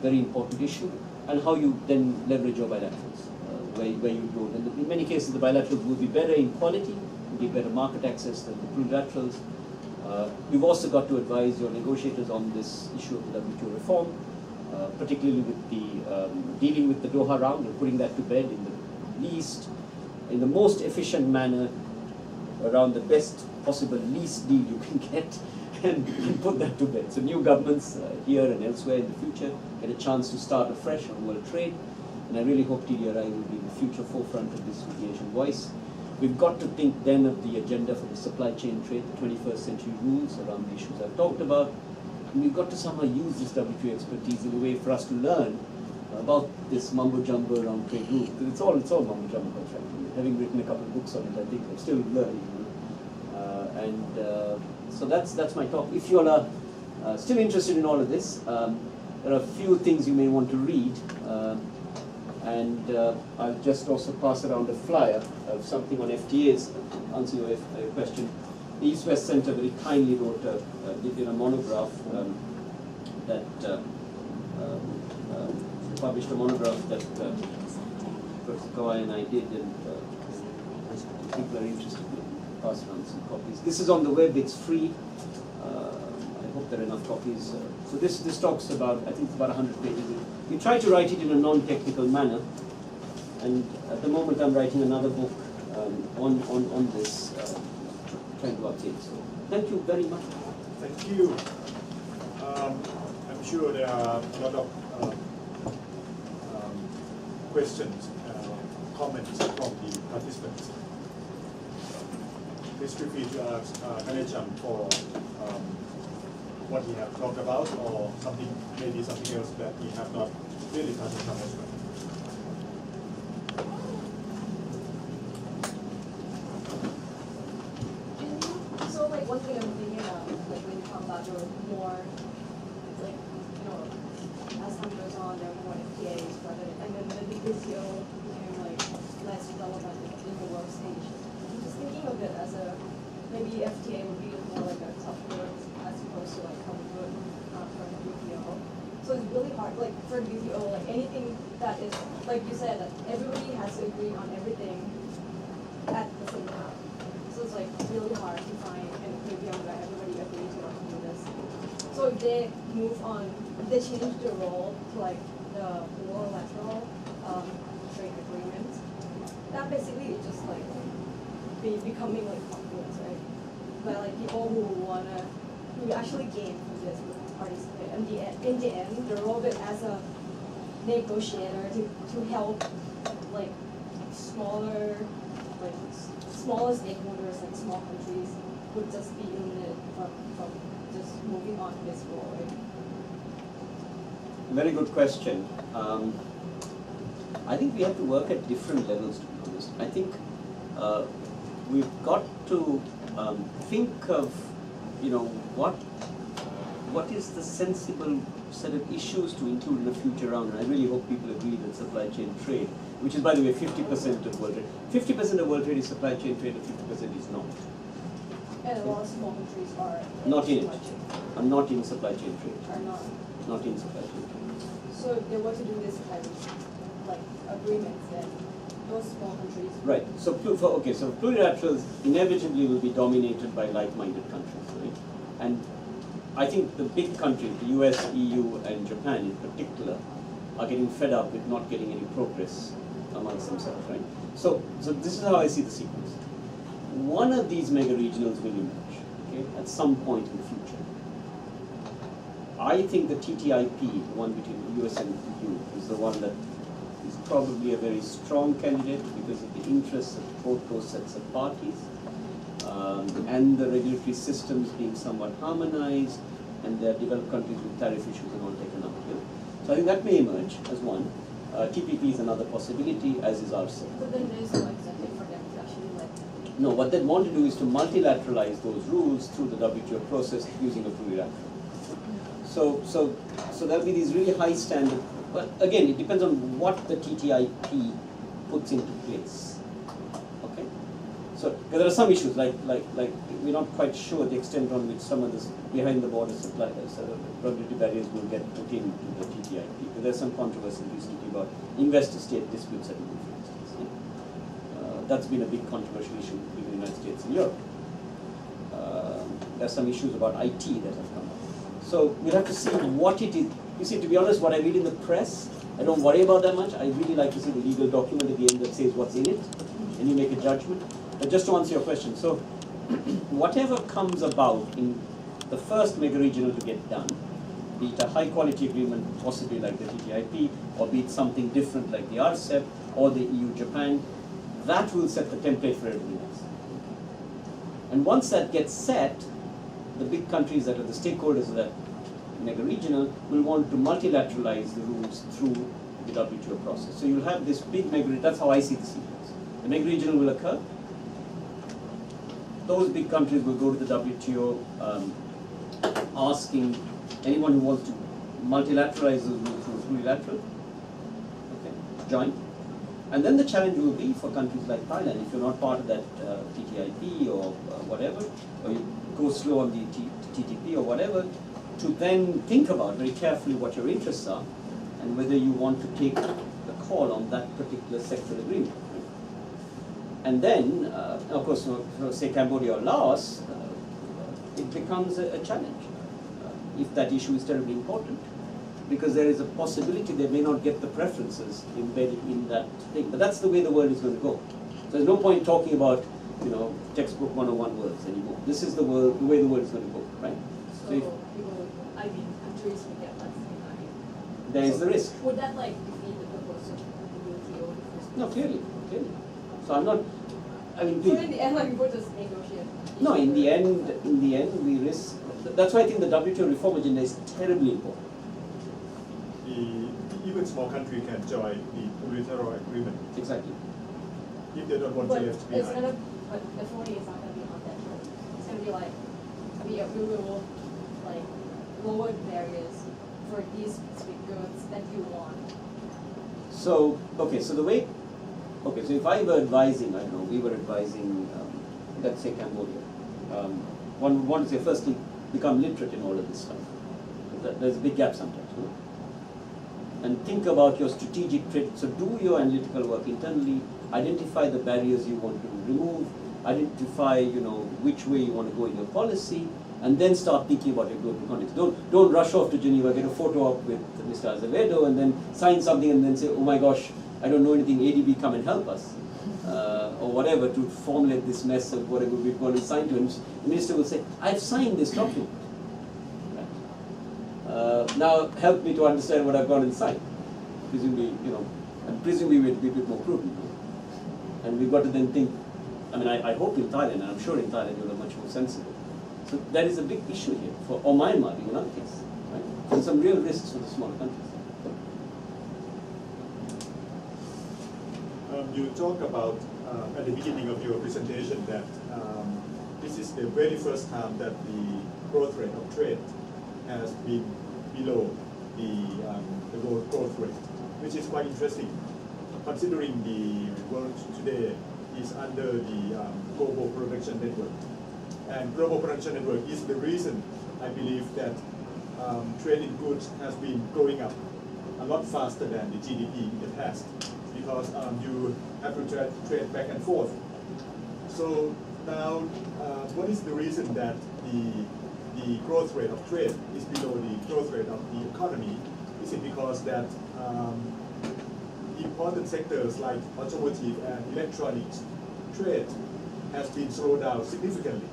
[SPEAKER 1] very important issue, and how you then leverage your bilaterals, where you go. And in many cases, the bilaterals will be better in quality, will be better market access than the plurilaterals. We've also got to advise your negotiators on this issue of the WTO reform, particularly with the dealing with the Doha round and putting that to bed in the most efficient manner around the best possible least deal you can get, and put that to bed. So new governments here and elsewhere in the future get a chance to start afresh on world trade, and I really hope TDRI will be in the future forefront of this with the Asian voice. We've got to think then of the agenda for the supply chain trade, the 21st century rules around the issues I've talked about, and we've got to somehow use this WTO expertise in a way for us to learn about this mumbo-jumbo around trade rules. It's all mumbo-jumbo, quite frankly. Having written a couple of books on it, I think I'm still learning. So that's my talk. If you all are still interested in all of this, there are a few things you may want to read, and I'll just also pass around a flyer of something on FTAs, answer your question. The East West Center very kindly wrote did a monograph published a monograph that Professor Kawai and I did, and people are interested in pass around some copies. This is on the web, it's free. I hope there are enough copies. So this talks about, I think it's about 100 pages. We try to write it in a non-technical manner, and at the moment I'm writing another book on this, trying to update. So thank you very much.
[SPEAKER 2] Thank you. I'm sure there are a lot of questions, comments from the participants. Please feel free to ask Ganeshan for what he have talked about, or maybe something else that he have not really touched on as well.
[SPEAKER 3] So like one thing I'm thinking about, like when you talk about your more, like, you know, as time goes on, there are more FTAs, and then the WTO became like less relevant in the world stage. I'm just thinking of it as a, maybe FTA would be more like a tough word as opposed to like comfort for the WTO. So it's really hard, like for WTO, like anything that is, like you said, that everybody has to agree on everything at the same time. So it's like really hard to find an agreement that everybody agrees on to do this. So if they move on, if they change the role to like the multilateral trade agreement, that basically is just like becoming like confluence, right? But like people who actually gain from this would participate. And in the end, the role of it as a negotiator to help like smaller stakeholders, like small countries, would just be eliminated from just moving on to this role, right?
[SPEAKER 1] Very good question. I think we have to work at different levels, to be honest. I think we've got to think of, what is the sensible set of issues to include in a future round. And I really hope people agree that supply chain trade, which is, by the way, 50% of world trade. 50% of world trade is supply chain trade, and 50% is not.
[SPEAKER 3] And a lot of small countries are
[SPEAKER 1] not in
[SPEAKER 3] supply
[SPEAKER 1] it.
[SPEAKER 3] chain.
[SPEAKER 1] I'm not in supply chain trade.
[SPEAKER 3] Are not.
[SPEAKER 1] Not in supply chain trade.
[SPEAKER 3] So if they were to do this kind of like agreements, then those small countries.
[SPEAKER 1] Right. So plurilaterals inevitably will be dominated by like-minded countries, right? And I think the big countries, the US, EU, and Japan in particular, are getting fed up with not getting any progress amongst themselves, right? So this is how I see the sequence. One of these mega regionals will emerge, okay, at some point in the future. I think the TTIP, the one between the US and the EU, is the one that is probably a very strong candidate because of the interests of both those sets of parties, and the regulatory systems being somewhat harmonized, and there are developed countries with tariff issues and all taken up here. So I think that may emerge as one. TPP is another possibility, as is RCEP.
[SPEAKER 3] But then there's no incentive for them to actually like.
[SPEAKER 1] No, what they want to do is to multilateralize those rules through the WTO process using a plurilateral. So there'll be these really high standards, but again, it depends on what the TTIP puts into place. Okay, So there are some issues like we're not quite sure the extent on which some of this behind the border supply regulatory barriers will get put into the TDRI. But there's some controversy recently about investor-state dispute settlement, for instance. That's been a big controversial issue in the United States and Europe. There's some issues about IT that have come up. So we'll have to see what it is. You see, to be honest, what I read in the press, I don't worry about that much. I really like to see the legal document at the end that says what's in it, and you make a judgment. But just to answer your question, so whatever comes about in the first mega regional to get done, be it a high quality agreement, possibly like the TTIP, or be it something different like the RCEP or the EU-Japan, that will set the template for everything else. And once that gets set, the big countries that are the stakeholders of that mega regional will want to multilateralize the rules through the WTO process. So you'll have this big mega, that's how I see the sequence. The mega regional will occur. Those big countries will go to the WTO asking anyone who wants to multilateralize the rules through plurilateral, okay, join. And then the challenge will be for countries like Thailand, if you're not part of that TTIP or whatever, or you go slow on the TTP or whatever, to then think about very carefully what your interests are and whether you want to take the call on that particular sectoral agreement. And then, of course, for say Cambodia or Laos, it becomes a challenge if that issue is terribly important, because there is a possibility they may not get the preferences embedded in that thing. But that's the way the world is going to go. So there's no point talking about, textbook 101 words anymore. This is the world, the way the world is going to go, right?
[SPEAKER 3] So if people, countries will get less behind.
[SPEAKER 1] There is the risk.
[SPEAKER 3] Would that defeat the purpose of the WTO?
[SPEAKER 1] No, clearly. So I'm not. I mean,
[SPEAKER 3] so in the end, people just negotiate.
[SPEAKER 1] No, in the end, we risk. That's why I think the WTO reform agenda is terribly important.
[SPEAKER 2] Even small country can join the plurilateral agreement.
[SPEAKER 1] Exactly.
[SPEAKER 2] If they don't want to left behind.
[SPEAKER 3] But the 40 is not going to be on that road. It's going to be we will lower barriers for these specific goods that you want.
[SPEAKER 1] So so if I were advising, we were advising, let's say Cambodia. One would want to say firstly, become literate in all of this stuff. There's a big gap sometimes. And think about your strategic trade. So do your analytical work internally, identify the barriers you want to remove, identify which way you want to go in your policy, and then start thinking about your global context. Don't rush off to Geneva, get a photo op with Mr. Azevedo, and then sign something and then say, oh my gosh, I don't know anything, ADB come and help us. Or whatever, to formulate this mess of whatever we're going to sign to. And the minister will say, I've signed this document. Now help me to understand what I've gone and signed. Presumably, and presumably we'll be a bit more prudent. And we've got to then think, I hope in Thailand, and I'm sure in Thailand you're much more sensible. So there is a big issue here, or Myanmar being another case. Right? So some real risks for the smaller countries.
[SPEAKER 2] You talk about at the beginning of your presentation that this is the very first time that the growth rate of trade has been below the growth rate, which is quite interesting, considering the world today is under the global production network. And global production network is the reason, I believe, that trade in goods has been going up a lot faster than the GDP in the past, because you have to trade back and forth. So now, what is the reason that the growth rate of trade is below the growth rate of the economy? Is it because that important sectors like automotive and electronics trade has been slowed down significantly?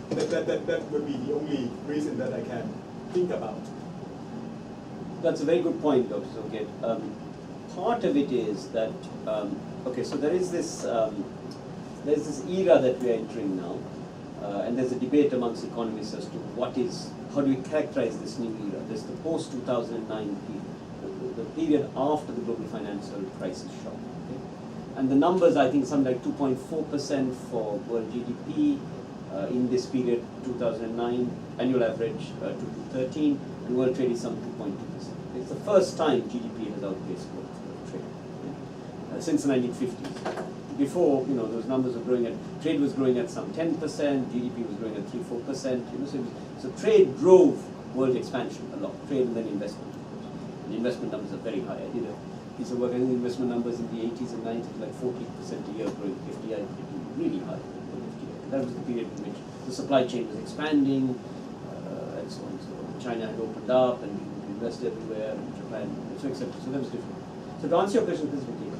[SPEAKER 2] That would be the only reason that I can think about.
[SPEAKER 1] That's a very good point, Dr. Soket. Part of it is that, so there's this era that we are entering now, and there's a debate amongst economists as to how do we characterize this new era? There's the post-2009 period, the period after the global financial crisis shock. Okay? And the numbers, I think, something like 2.4% for world GDP in this period, 2009, annual average 2 to 13, and world trade is some 2.2%. It's the first time GDP has outpaced growth of trade since the 1950s. before, those numbers were growing trade was growing at some 10%, GDP was growing at 3-4%, so trade drove world expansion a lot, trade and then investment. And the investment numbers are very high. I did a piece of work, I think the investment numbers in the 80s and 90s, like 40% a year growing, FDI really high. That was the period in which the supply chain was expanding, and so on. So China had opened up and people invest everywhere, and Japan, so etc. So that was different. So to answer your question specifically,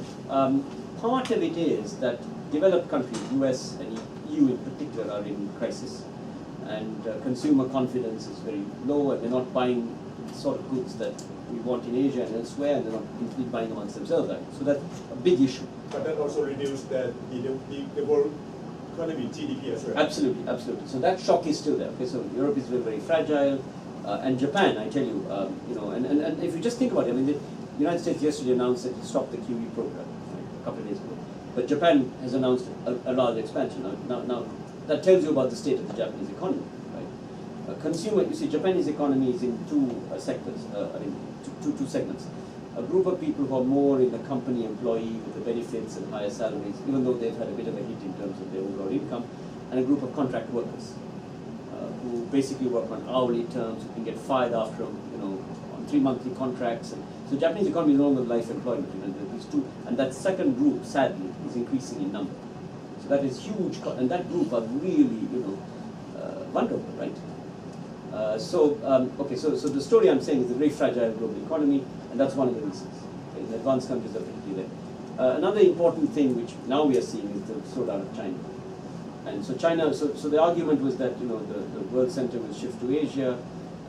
[SPEAKER 1] part of it is that developed countries, US and EU in particular, are in crisis, and consumer confidence is very low, and they're not buying the sort of goods that we want in Asia and elsewhere, and they're not buying amongst themselves. Right? So that's a big issue.
[SPEAKER 2] But that also reduced the world economy, GDP as well.
[SPEAKER 1] Absolutely, absolutely. So that shock is still there. Okay, so Europe is very, very fragile, and Japan, I tell you, and if you just think about it, I mean, the United States yesterday announced that it stopped the QE program, right, a couple of days ago. But Japan has announced a large expansion. Now, that tells you about the state of the Japanese economy, right? Consumer, you see, Japanese economy is in two sectors, two segments. A group of people who are more in the company employee with the benefits and higher salaries, even though they've had a bit of a hit in terms of their overall income, and a group of contract workers who basically work on hourly terms, who can get fired after, on 3-monthly contracts. And so Japanese economy is no longer life employment. These two, and that second group, sadly, is increasing in number. So that is huge, and that group are really, vulnerable, right? So the story I'm saying is a very fragile global economy, and that's one of the reasons. Okay? The advanced countries are particularly there. Another important thing which now we are seeing is the slowdown of China. And so China, so the argument was that the world center will shift to Asia,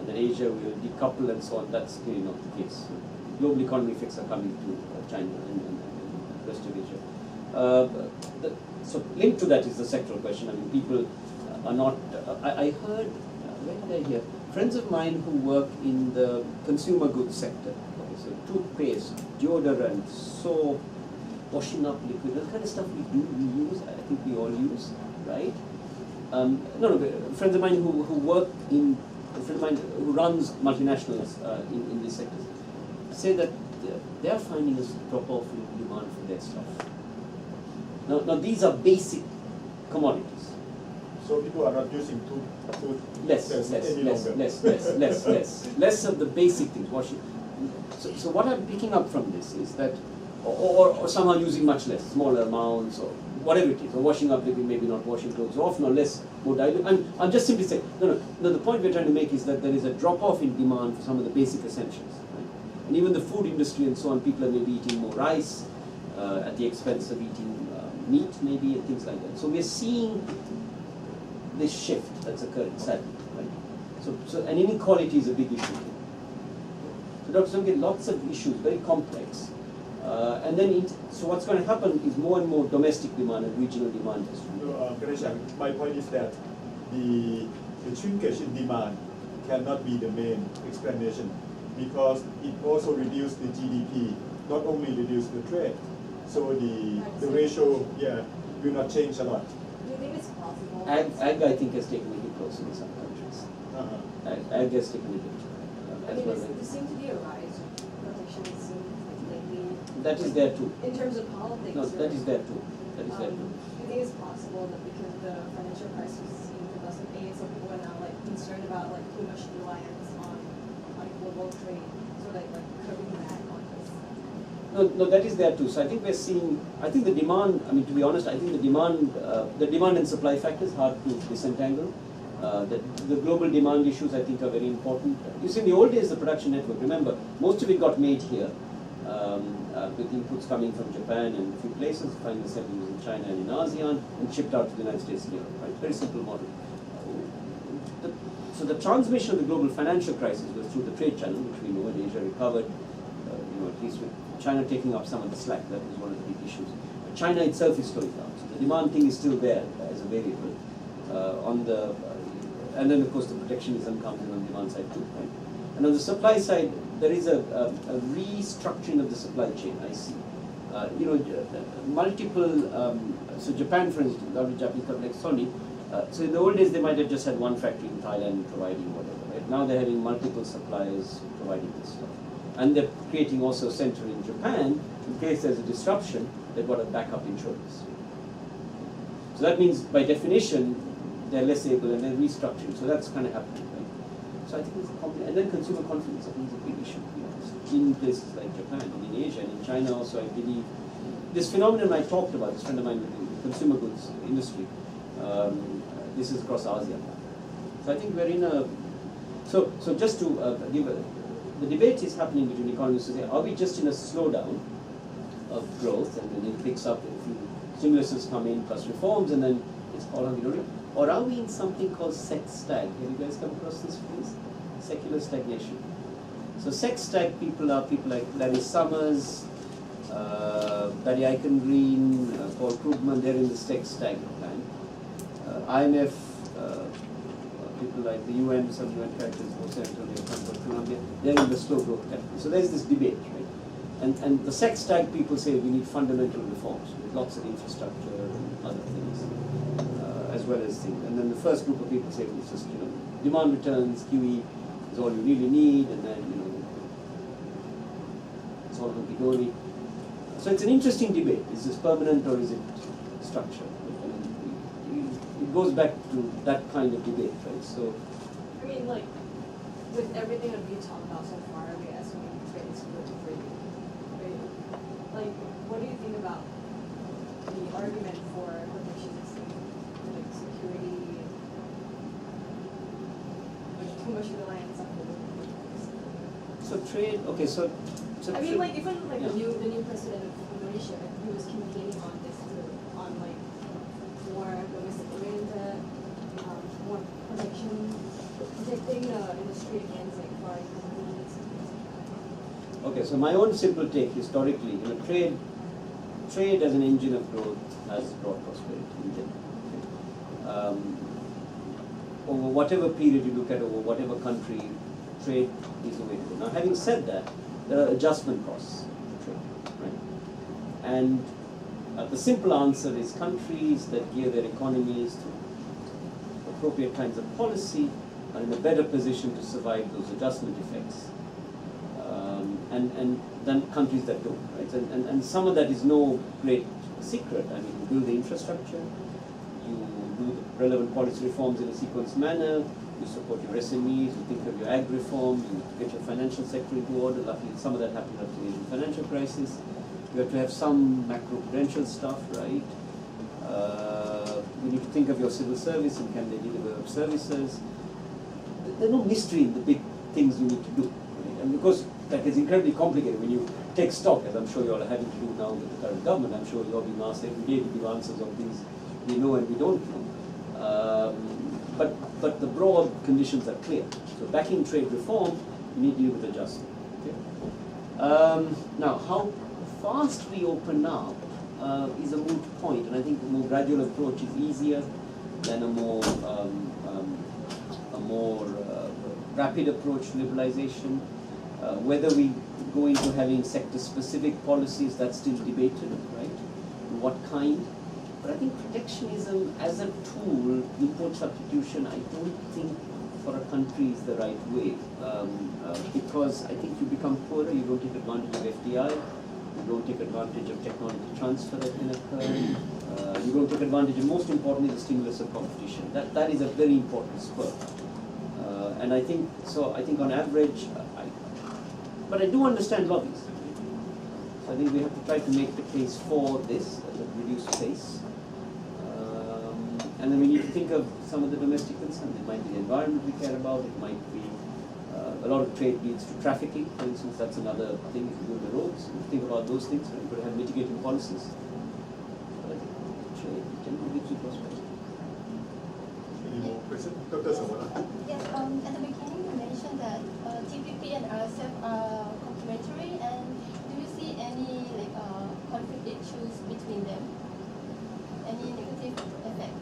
[SPEAKER 1] and then Asia will decouple and so on. That's clearly not the case. So global economy effects are coming to China and the rest of Asia. So linked to that is the sectoral question. I mean, people are not. I heard. Where did I hear? Friends of mine who work in the consumer goods sector. Okay, so toothpaste, deodorant, soap, washing up liquid, that kind of stuff we use. I think we all use, right? Friends of mine who work in. A friend of mine who runs multinationals in these sectors say that they are finding a drop off in demand for their stuff. Now these are basic commodities.
[SPEAKER 2] So people are not using
[SPEAKER 1] less of the basic things. Washing. So what I'm picking up from this is that, or somehow using much less, smaller amounts, or whatever it is, or washing up liquid, maybe not washing clothes so often, or less, more dilute. I'm just simply saying, no, the point we're trying to make is that there is a drop-off in demand for some of the basic essentials. Right? And even the food industry and so on, people are maybe eating more rice at the expense of eating meat, maybe, and things like that. So we're seeing this shift that's occurring, sadly. Right? So and inequality is a big issue. So Dr. Sangit, lots of issues, very complex. And then, so what's going to happen is more and more domestic demand and regional demand.
[SPEAKER 2] Ganeshan, my point is that the shrinkage in demand cannot be the main explanation, because it also reduced the GDP, not only reduced the trade. So the ratio, will not change a lot.
[SPEAKER 3] Do you think it's possible?
[SPEAKER 1] Ag, I think, has taken a hit also in some countries. Ag has taken a hit.
[SPEAKER 3] There seems to be a rise of protectionism lately.
[SPEAKER 1] That is there too.
[SPEAKER 3] In terms of politics.
[SPEAKER 1] No, that is there too. That is there too.
[SPEAKER 3] Do you think it's possible that because of the financial crisis in 2008, so people are now concerned about too much reliance on global trade, so curbing back on this?
[SPEAKER 1] No, that is there too. So I think we're seeing. I think the demand. I mean, to be honest, I think the demand and supply factor is hard to disentangle. The global demand issues, I think, are very important. You see, in the old days, the production network. Remember, most of it got made here, with inputs coming from Japan and a few places. Final assembly was in China and in ASEAN, and shipped out to the United States and Europe. Right, very simple model. So the transmission of the global financial crisis was through the trade channel, which we know, and Asia recovered. At least with China taking up some of the slack, that was one of the big issues. But China itself is slowing down, so the demand thing is still there as a variable. And then of course the protectionism comes in on the demand side too, right? And on the supply side, there is a restructuring of the supply chain. I see, multiple. So Japan, for instance, a lot of Japanese companies told me. So in the old days, they might have just had one factory in Thailand providing whatever. Right? Now they're having multiple suppliers providing this stuff, and they're creating also a center in Japan in case there's a disruption. They've got a backup insurance. So that means, by definition, they're less able and they're restructuring. So that's kind of happening, right? So I think it's a complex. And then consumer confidence, I think, is a big issue. In places like Japan, and in Asia, and in China also, I believe. This phenomenon I talked about, this friend of mine with the consumer goods industry, this is across ASEAN. So I think we're in a. So just to give the debate is happening between economists to say, are we just in a slowdown of growth, and then it picks up, a few stimuluses come in plus reforms, and then it's all hunky-dory? Or are we in something called sex stag? Have you guys come across this phrase? Secular stagnation. So sex stag people are people like Larry Summers, Barry Eichengreen, Paul Krugman, they're in the sex stag plan. IMF, people like the UN, some UN characters, Jose Antonio Campos, Colombia, they're in the slow growth category. So there's this debate, right? And the sex stag people say we need fundamental reforms with lots of infrastructure and other things, as well as things. And then the first group of people say it's just, demand returns, QE is all you really need, and then, it's all hunky-dory. So it's an interesting debate. Is this permanent or is it structural? It goes back to that kind of debate, right? So,
[SPEAKER 3] I mean, like, with everything that we talked about so far, we assuming trade is good for you, right? Like, what do you think about the argument for protectionism, like security, like too much reliance on the
[SPEAKER 1] so trade. Okay, so.
[SPEAKER 3] I mean, like, even like
[SPEAKER 1] Yeah.
[SPEAKER 3] the new president of Indonesia, he was campaigning on this on like more domestic oriented, more protecting the industry against like foreign companies.
[SPEAKER 1] Okay, so my own simple take historically, trade as an engine of growth has brought prosperity in general. Over whatever period you look at, over whatever country, trade is the way to go. Now, having said that, there are adjustment costs to trade, right? And the simple answer is countries that gear their economies to appropriate kinds of policy are in a better position to survive those adjustment effects, and than countries that don't, right? And some of that is no great secret. I mean, you build the infrastructure, you do the relevant policy reforms in a sequenced manner, you support your SMEs, you think of your ag reform, you get your financial sector into order. Luckily, some of that happened after the Asian financial crisis. You have to have some macro-prudential stuff, right? You need to think of your civil service and can they deliver services. There's no mystery in the big things you need to do, right? And because that is incredibly complicated when you take stock, as I'm sure you all are having to do now with the current government. I'm sure you're being asked every day to give answers on things we know and we don't know. But the broad conditions are clear. So backing trade reform, you need to deal with adjustment. Okay? Now, how fast we open up is a moot point, and I think the more gradual approach is easier than a more rapid approach to liberalization. Whether we go into having sector-specific policies, that's still debated, right? What kind? But I think protectionism as a tool, import substitution, I don't think for a country is the right way. Because I think you become poorer, you don't take advantage of FDI, you don't take advantage of technology transfer that can occur, you don't take advantage of, most importantly, the stimulus of competition. That is a very important spur. And I think on average, but I do understand lobbies. So I think we have to try to make the case for this at a reduced pace. And then we need to think of some of the domestic concerns. It might be the environment we care about, it might be a lot of trade leads to trafficking, for instance, that's another thing. If you do the roads, you think about those things, and you could have mitigating policies. But I think trade generally gives you prosperity.
[SPEAKER 2] Any more questions? Dr. Samana?
[SPEAKER 4] Yes, at the beginning you mentioned that TPP and RCEP are complementary, and do you see any conflict issues between them? Any negative effect?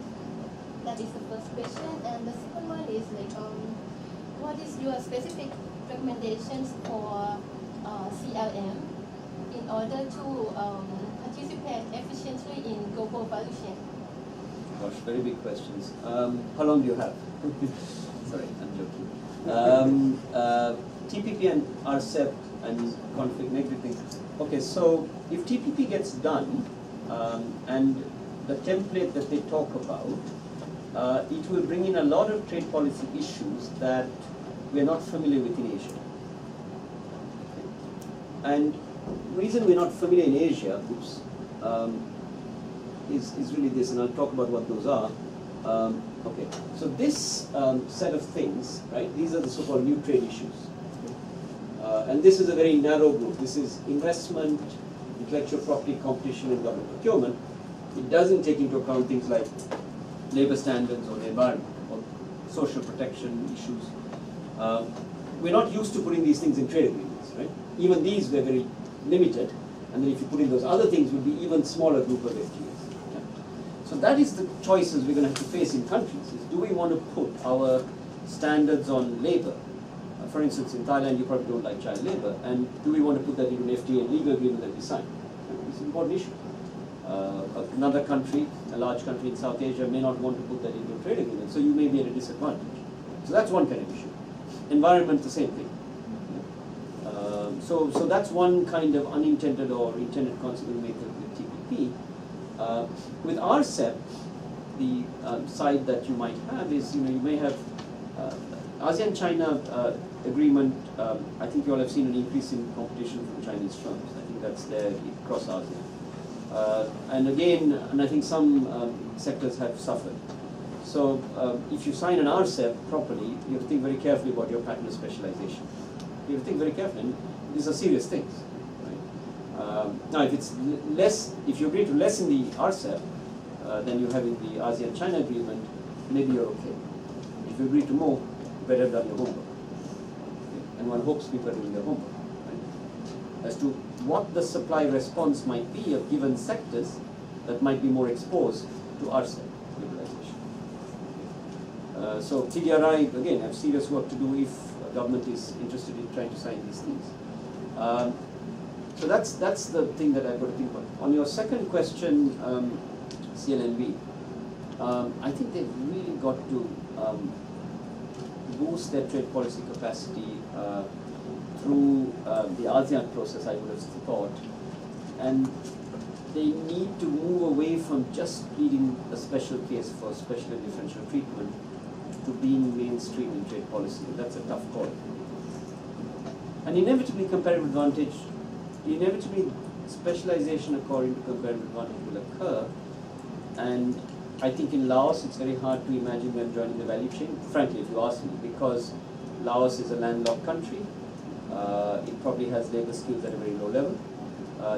[SPEAKER 4] That is the first question, and the second one is what is your specific recommendations for CLM in order to participate efficiently in global value chain?
[SPEAKER 1] Gosh, very big questions. How long do you have? Sorry, I'm joking. TPP and RCEP and conflict negative things. Okay, so if TPP gets done, and the template that they talk about, it will bring in a lot of trade policy issues that we're not familiar with in Asia. And the reason we're not familiar in Asia, is really this, and I'll talk about what those are. Okay, so this set of things, right, these are the so-called new trade issues. And this is a very narrow group. This is investment, intellectual property, competition, and government procurement. It doesn't take into account things like labor standards or the environment or social protection issues. We're not used to putting these things in trade agreements, right? Even these were very limited, and then if you put in those other things, would be even smaller group of FTAs. Yeah? So that is the choices we're going to have to face in countries. Is do we want to put our standards on labor? For instance, in Thailand, you probably don't like child labor, and do we want to put that into an FTA legal agreement that we sign? It's an important issue. Another country, a large country in South Asia, may not want to put that into a trade agreement, so you may be at a disadvantage. So that's one kind of issue. Environment, the same thing. So that's one kind of unintended or intended consequence with TPP. With RCEP, the side that you might have is, you may have ASEAN-China agreement. I think you all have seen an increase in competition from Chinese firms. I think that's there across ASEAN. And again, and I think some sectors have suffered. So if you sign an RCEP properly, you have to think very carefully about your pattern of specialization. You have to think very carefully. And these are serious things. Right? Now, if it's less, if you agree to less in the RCEP than you have in the ASEAN-China agreement, maybe you're okay. If you agree to more, you better have done your homework. Okay? And one hopes people are doing their homework. Right? As to what the supply response might be of given sectors that might be more exposed to RCEP liberalization. So TDRI, again, have serious work to do if a government is interested in trying to sign these things. So that's the thing that I've got to think about. On your second question, CLNV, I think they've really got to boost their trade policy capacity through the ASEAN process, I would have thought. And they need to move away from just pleading a special case for special and differential treatment to being mainstream in trade policy. That's a tough call. And inevitably comparative advantage, inevitably specialization according to comparative advantage will occur. And I think in Laos it's very hard to imagine them joining the value chain, frankly, if you ask me, because Laos is a landlocked country. It probably has labor skills at a very low level.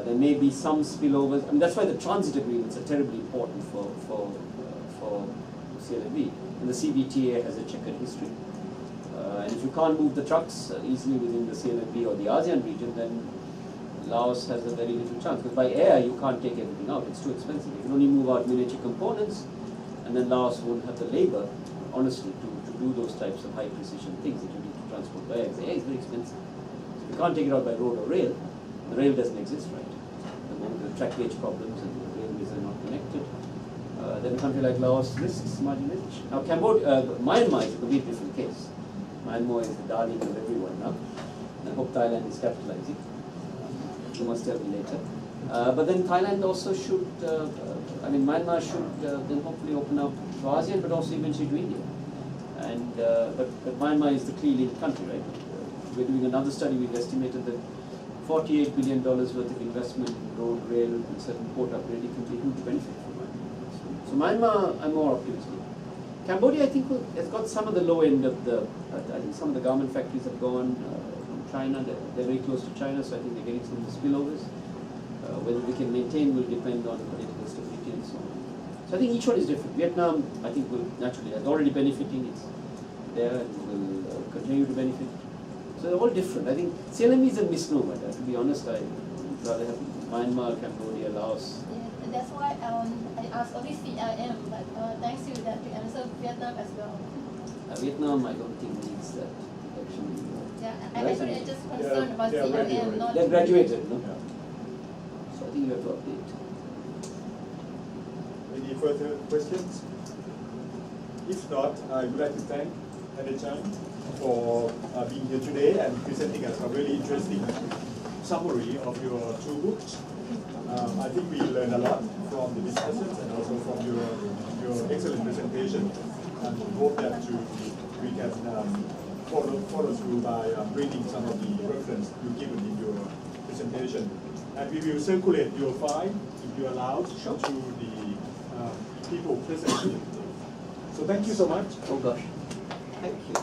[SPEAKER 1] There may be some spillovers. I mean, that's why the transit agreements are terribly important for CLNV. And the CBTA has a checkered history. And if you can't move the trucks easily within the CLNV or the ASEAN region, then Laos has a very little chance. Because by air, you can't take everything out. It's too expensive. You can only move out miniature components, and then Laos won't have the labor, honestly, to do those types of high precision things that you need to transport by air. The air is very expensive. So you can't take it out by road or rail. The rail doesn't exist, right? The moment the track gauge problems and the railways are not connected, then a country like Laos risks marginalization. Now, Myanmar is a completely different case. Myanmar is the darling of everyone now. And I hope Thailand is capitalizing. You must tell me later. But then Thailand also should, Myanmar should then hopefully open up to ASEAN, but also eventually to India. And but Myanmar is the clear linked country, right? We're doing another study. We've estimated that $48 billion worth of investment in road, rail, and certain port upgrading can be a huge benefit for Myanmar. So Myanmar, I'm more optimistic. Cambodia, I think, has got some of the low end of the. I think some of the garment factories have gone from China. They're very close to China, so I think they're getting some of the spillovers. Whether we can maintain will depend on political stability and so on. So I think each one is different. Vietnam, I think, will naturally is already benefiting. It's there and will continue to benefit. So they're all different. I think CLNV is a misnomer. To be honest, I would rather have Myanmar, Cambodia, Laos.
[SPEAKER 4] Yeah, that's why I asked only CIM, but thanks to that you answered Vietnam as well.
[SPEAKER 1] Vietnam, I don't think needs that protection anymore.
[SPEAKER 4] Yeah, I'm just concerned about CIM, not.
[SPEAKER 1] They're graduated, no?
[SPEAKER 2] Yeah.
[SPEAKER 1] So I think you have to update.
[SPEAKER 2] Any further questions? If not, I would like to thank Ganeshan for being here today and presenting us a really interesting summary of your two books. I think we learned a lot from the discussions and also from your excellent presentation. And we hope that we can follow through by reading some of the reference you've given in your presentation. And we will circulate your file, if you're allowed, to the people present. So thank you so much.
[SPEAKER 1] Oh gosh. Thank you.